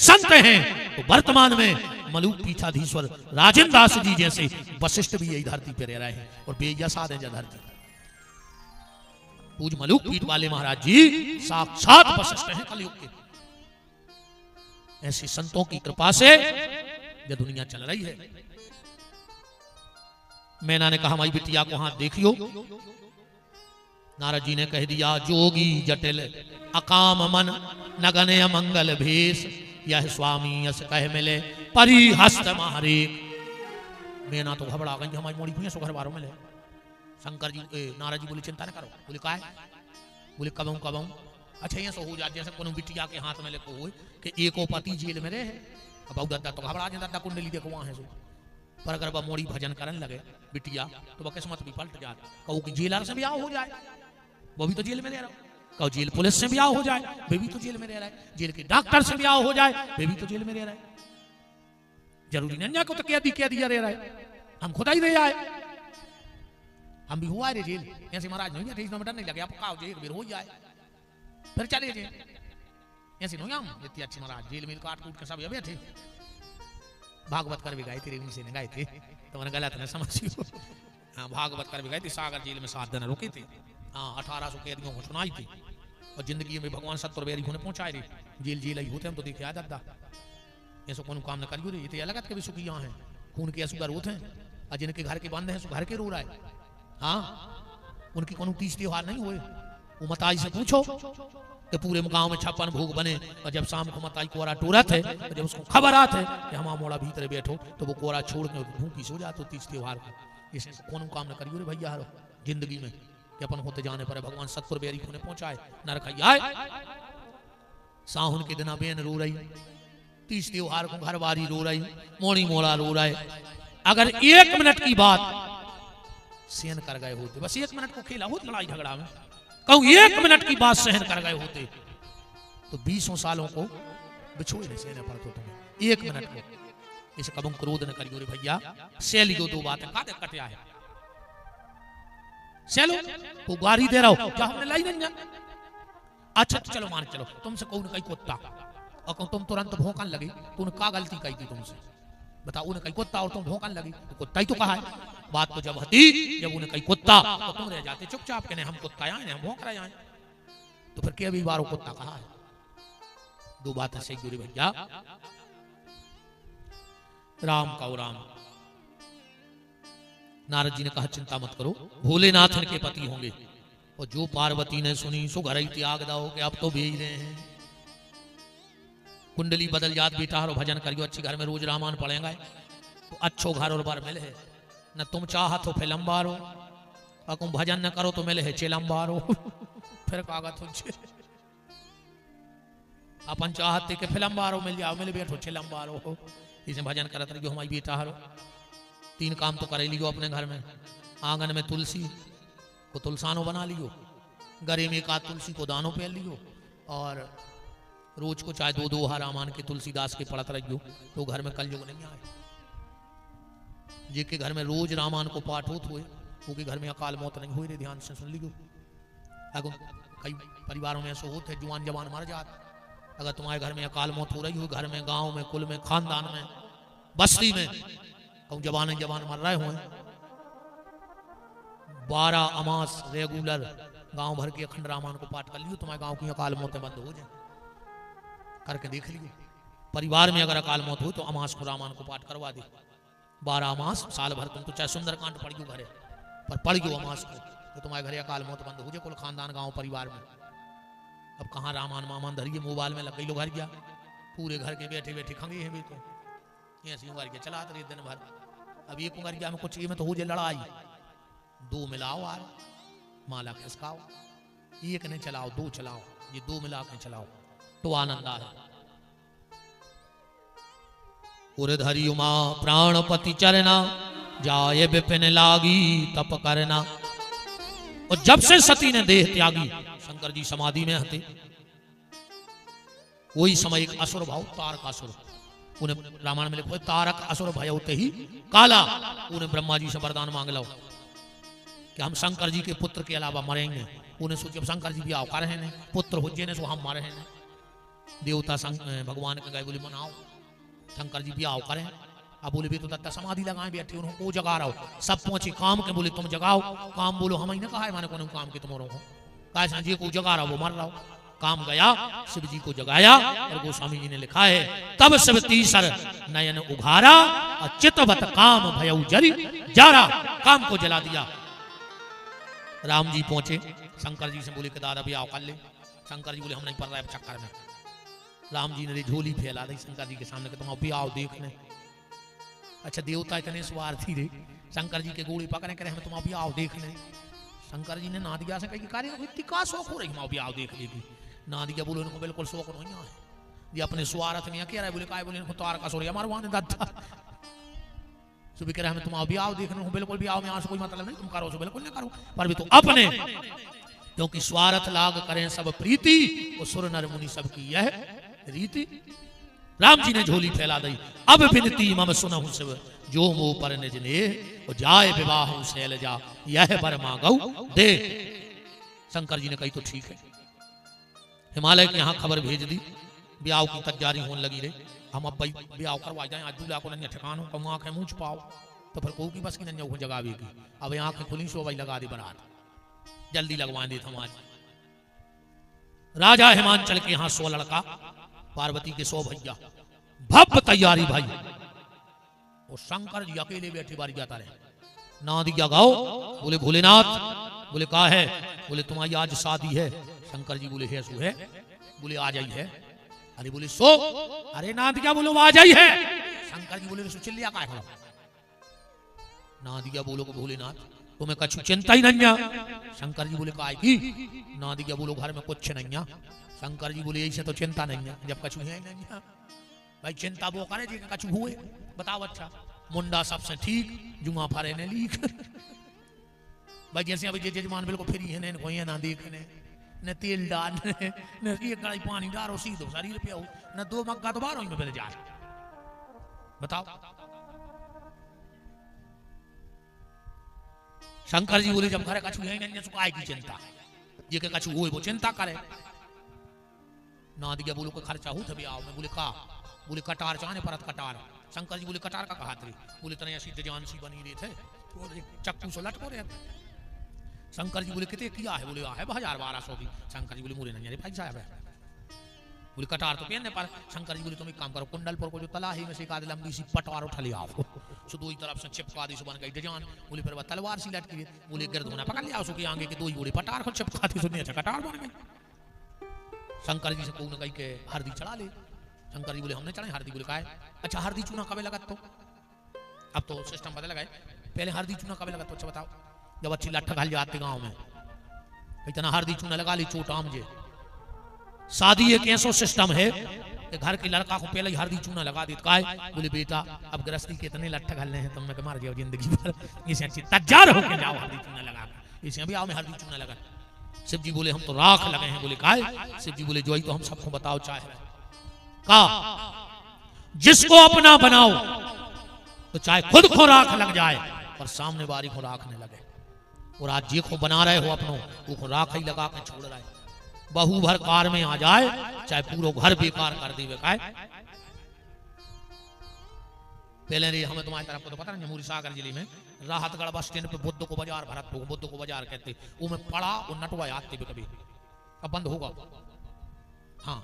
संत हैं तो वर्तमान में मलूक पीठाधीश्वर राजेंद्र दास जी जैसे वशिष्ठ भी यही धरती पे रह रहे हैं और बेयसाद है धरती। पूज मलूक पीठ वाले महाराज जी साक्षात वशिष्ठ हैं कलयुग के। ऐसे संतों की कृपा से यह दुनिया चल रही है। मैना ने कहा माई बिटिया को हाथ देखियो। नारद जी ने कह दिया जोगी जटिल अकाम मन नगने मंगल भेष यह स्वामी यस कह मिले परिहस्त मारे। मैना तो घबरा गई हमारी मोड़ी भैया सो घर बारों मिले। शंकर जी नारद जी बोले चिंता न करो। बोले का है? बोले कबऊ कबऊ। अच्छा ये सो हो जाए जैसे कोनो बिटिया के हाथ में लेको हो कि एको पति जेल में रहे अब दद्दा तो घबरा जाए दद्दा कुंडली देखो वहां है सो। पर अगर वह मोड़ी भजन करने लगे बिटिया तो वह किस्मत भी पलट जाए। कहो कि जेलर से ब्याह हो जाए वो भी तो जेल में रह रहा है। कहो जेल पुलिस से ब्याह हो जाए वे भी तो जेल में रह रहा है। जेल के डॉक्टर से ब्याह हो जाए वे भी तो जेल में रह रहा है। जरूरी नहीं को तो कैदी रह रहा है हम खुदा ही रह जाए। हम भी हुआ रे जेल ऐसे महाराज नहीं बैठे इसमें डर नहीं लगे आपको एक बार हो जाए फिर चले जेल ऐसे नहीं हम इतनी अच्छी महाराज जेल में काट कूट के सब बैठे भागवत कर भी गए थे से गाए थे तो मैंने गलत न समझियो। हाँ भागवत कर भी गए थे सागर जेल में 7 दिन रुके थे। हाँ 1800 कैदियों को सुनाई थी और जिंदगी में भगवान 70 बैरी होने पहुंचाए रे जेल ही होते हम तो देखे आ जाता ऐसा कौन काम न करियो रे। ये अलग के भी सुखी यहाँ है खून के असुगर होते हैं और जिनके घर के बंद है घर के रो रहा है। हाँ उनकी कोनो तीज त्योहार नहीं हुए वो मताई से पूछो कि पूरे गांव में 56 भोग बने, और जब शाम को मताई कोरा टूरत है, और जब उसको खबर आत है कि हमारा मोड़ा भीतर बैठो, तो वो कोरा छोड़ के भूखी सो जातो तीज त्योहार को। इसे कौन काम न करियो रे भैया जिंदगी में कि अपन होते जाने पर भगवान सतपुर बेरी को पहुंचाए नरकैया साहुन के दिना बेन रो रही, तीज त्योहार को घर बारी रो रही, मोड़ी मोड़ा रो रहे। अगर 1 मिनट की बात सहन कर गए होते, बस 1 मिनट को खेला होता लड़ाई झगड़ा में, कहूं 1 मिनट की बात सहन कर गए होते तो 20 सालों को बिछोए नहीं सहने पड़ते तुम्हें 1 मिनट को। इसे कबू क्रोध न करियो रे भैया, सैलियो 2 बातें काटे कटिया है चलो वो गाड़ी दे रहा हो क्या हमने लाई नहीं जान। अच्छा तो चलो मान चलो तुमसे कहूं कहीं कुत्ता और कहूं तुम तुरंत भौंकन लगी, तूने क्या गलती कही थी तुमसे बताओ। उन्हें कहीं कुत्ता और तुम भौंकन लगी तो कुत्ता ही तो कहा है। बात तो जब हती जब उन्हें कहीं कुत्ता तो तुम रह जाते चुपचाप के नहीं हम कुत्ता आए हम भौंक रहे आए, तो फिर क्या भी बार कुत्ता कहा है। 2 बातें सही गुरु भैया। राम का राम नारद जी ने कहा चिंता मत करो, भोलेनाथ के पति होंगे। और जो पार्वती ने सुनी सो घर ही त्याग दाओ कि अब तो भेज रहे हैं। कुंडली बदल जात बेटा और भजन करियो, अच्छी घर में रोज रामायण पढ़ेंगे तो अच्छो घर और बार मिले है। न तुम चाह तो फिल्म बारो और तुम भजन न करो तो मिले है चिलम बारो फिर कागज तुझे अपन चाहते कि फिल्म बारो मिल जाओ, मिले बैठो चिलम बारो। इसे भजन करत रहियो हमारी बेटा हरो। 3 काम तो कर लियो अपने घर में, आंगन में तुलसी को तुलसानो बना लियो, गरे में 1 तुलसी को दानो पहन लियो, और रोज को चाहे 2 रामायण के तुलसीदास के पढ़त रहियो तो घर में कलयुग नहीं आए। जिनके घर में रोज रामायण को पाठ होत हुए उनके घर में अकाल मौत नहीं हुई रे, ध्यान से सुन लियो। अगर कई परिवारों में ऐसा होते है जुआन जवान मर जाते, अगर तुम्हारे घर में अकाल मौत हो रही हो, घर में गांव में कुल में खानदान में बस्ती में कहूँ जवान जवान मर रहे हुए, 12 अमास रेगुलर गांव भर के अखंड रामायण को पाठ कर लियो, तुम्हारे गांव की अकाल मौतें बंद हो जाए। करके देख लियो परिवार में अगर अकाल मौत हो तो अमास को रामायण को पाठ करवा दे। 12 अमास साल भर तुम तो चाहे सुंदरकांड पढ़ियो घरे पर पढ़ियो अमास को तो तुम्हारे घरे अकाल मौत बंद हो जाए कुल खानदान गांव परिवार में। अब कहाँ रामायण मामान धरिए मोबाइल में लग गई लो घर गया, पूरे घर के बैठे बैठे खंगे हैं भी तो ऐसी उंगर के चला रहे दिन भर। अब एक उंगर गया में कुछ ये में तो हो जाए लड़ाई, 2 मिलाओ यार माला खिसकाओ, 1 नहीं चलाओ 2 चलाओ, ये 2 मिला के चलाओ तो आनंद आ है। उर्धरि उमा प्राणपति चरना जाए विपिन लागी तप करना। और जब से सती ने देह त्यागी, शंकर जी समाधि में हते, वही समय एक असुर भाव तारक असुर, उन्हें रामायण में लिखो तारक असुर भय होते ही काला, उन्हें ब्रह्मा जी से वरदान मांग लो कि हम शंकर जी के पुत्र के अलावा मरेंगे। उन्हें सोचे शंकर जी भी आओ कर रहे पुत्र हो जेने सो हम मरे हैं। देवता भगवान के गए बोले मनाओ शंकर जी भी आओ करें। अब बोले भी तो दत्ता समाधि लगाए बैठे उनको जगा रहा हो, सब पहुंचे काम के बोले तुम जगाओ, काम बोलो हम ही ना कहा है माने कौन काम के तुम्हारों को कहा जी को जगा रहा हो वो मर रहा हो। काम गया शिव जी को जगाया और गोस्वामी जी ने लिखा है तब शिव तीसर नयन उघारा और चितवत काम भयउ जरी जारा, काम को जला दिया। राम जी पहुंचे शंकर जी से बोले कि दादा भी आओ कर ले। शंकर जी बोले हम नहीं पढ़ रहे चक्कर में। राम जी ने झोली फैला दी शंकर जी के सामने कि तुम अभी आओ देखने। अच्छा देवता इतने स्वार्थी रे, शंकर जी के गोली पकड़े करे हमें तुम अभी आओ देखने। शंकर जी ने ना दिया से कही कार्य इतनी का शौक हो रही हम अभी आओ देख लेगी। ना दिया बोले उनको बिल्कुल शौक नहीं है, ये अपने स्वार्थ में कह रहा है। बोले काय बोले इनको तार का सोरी हमारे वहां दादा सुबह कह रहे हमें तुम अभी आओ देखने, बिल्कुल भी आओ में यहाँ से कोई मतलब नहीं, तुम करो सो बिल्कुल नहीं करो, पर भी तो अपने क्योंकि स्वार्थ लाग करें सब प्रीति और सुर नर मुनि सबकी यह रीति। राम जी ने झोली फैला दी अब बिनती मम सुनहु शिव जो मोह पर निज ने जाए विवाह शैल जा यह बर मांगौ दे। शंकर जी ने कही तो ठीक है। हिमालय के यहाँ खबर भेज दी, ब्याह की तैयारी होने लगी रे। हम अब भाई ब्याह करवा जाए, आज दूल्हा को नहीं ठिकानो कहूँ आंखें मुँह छुपाओ तो फिर कहूँ की बस की नहीं जगावेगी। अब आंखें खुली सो भाई लगा दी बारात, जल्दी लगवा दे हम आज। राजा हिमांचल के यहाँ 100 लड़का, पार्वती के 100 भैया, भव्य तैयारी भाई। और शंकर जी अकेले बैठे बारी जाता रहे। ना दिया गाओ बोले भोलेनाथ बोले कहा है? बोले तुम्हारी आज शादी है। शंकर जी बोले है सो है। बोले आ जाई है। अरे बोले सो, अरे नाथ क्या बोलो आ जाई है। शंकर जी बोले चिल्लिया का है? नादिया बोलो को भोलेनाथ तुम्हें कछु चिंता ही नहीं है। शंकर जी बोले काय की? नादिया बोलो घर में कुछ नहीं है। शंकर जी बोले ऐसे तो चिंता नहीं है, जब कछु है नहीं है भाई चिंता वो करे जी कछु हुए। बताओ अच्छा मुंडा सबसे ठीक जुआ फारे ने लीक भाई जैसे अभी जजमान बिल्कुल फ्री है ने कोई ना देखने न तेल डाल न एक कड़ाई पानी डालो सीधो शरीर पे हो न दो मग्गा तो बाहर में पहले जाए। बताओ शंकर जी बोले जब घरे कछु है नहीं सुखाए की चिंता, ये के कछु हुए वो चिंता करे। ना दिया बोलो को खर्चा हो तभी आओ। मैं बोले का? बोले कटार चाहने परत कटार। शंकर जी बोले कटार का कहा थे? बोले तने ऐसी जान सी बनी रहे थे तो चक्कू से लटको रहे। शंकर जी बोले कितने किया है? बोले है 1000-1200 की। शंकर जी बोले मुरे नहीं भाई साहब है। बोले कटार तो पहनने पर। शंकर जी बोले तुम एक काम करो कुंडलपुर को जो तलाही में से एक आध लंबी सी पटवार उठा ले आओ सो दो ही तरफ से चिपका दी सो बन गई जान। बोले फिर तलवार सी लटकी है। बोले गिरधोना पकड़ लिया उसके आगे के दो ही बोले पटार को चिपका दी सुनिए अच्छा कटार बन गई। शंकर जी से कहूँ कही के हरदी चढ़ा ले। शंकर जी बोले हमने चढ़ाई हरदी। बोले का है? अच्छा हरदी चूना कबे लगा? तो अब तो सिस्टम बदल गए, पहले हरदी चूना कबे लगा? तो अच्छा बताओ जब अच्छी लट्ठ घल जाते गांव में इतना हरदी चूना लगा ली चोट आम जे। शादी एक ऐसा सिस्टम है कि घर के लड़का को पहले ही हरदी चूना लगा दी। का है? बोले बेटा अब गृहस्थी के इतने लट्ठ घलने हैं तुम में मार जाओ जिंदगी भर, इसे अच्छी तैयार होके जाओ हरदी चूना लगा इसे अभी आओ में हरदी चूना लगा। शिव जी बोले हम तो राख लगे हैं। बोले का है? शिव जी बोले जो ही तो हम सबको बताओ चाहे का जिसको अपना बनाओ तो चाहे खुद को राख लग जाए और सामने वाली को राख न लगे। और आज जी को बना रहे हो अपनों वो को राख ही लगा के छोड़ रहे। बहू भर कार में आ जाए चाहे पूरा घर बेकार कर दे। पहले रे हमें तुम्हारी तरफ को तो पता नहीं जमुई सागर जिले में राहतगढ़ बस स्टैंड पे बुद्ध को बाजार भरतपुर बुद्ध को बाजार कहते वो में पड़ा और नटवा आते भी कभी अब बंद होगा। हाँ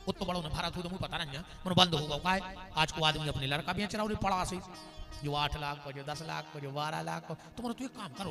तो बड़ो ने भरा तो मुझे पता नहीं है बंद होगा। का आज को आदमी अपने लड़का बेच रहा पड़ा से जो 8 लाख को जो 10 लाख को जो 12 लाख को। तुम तो एक काम करो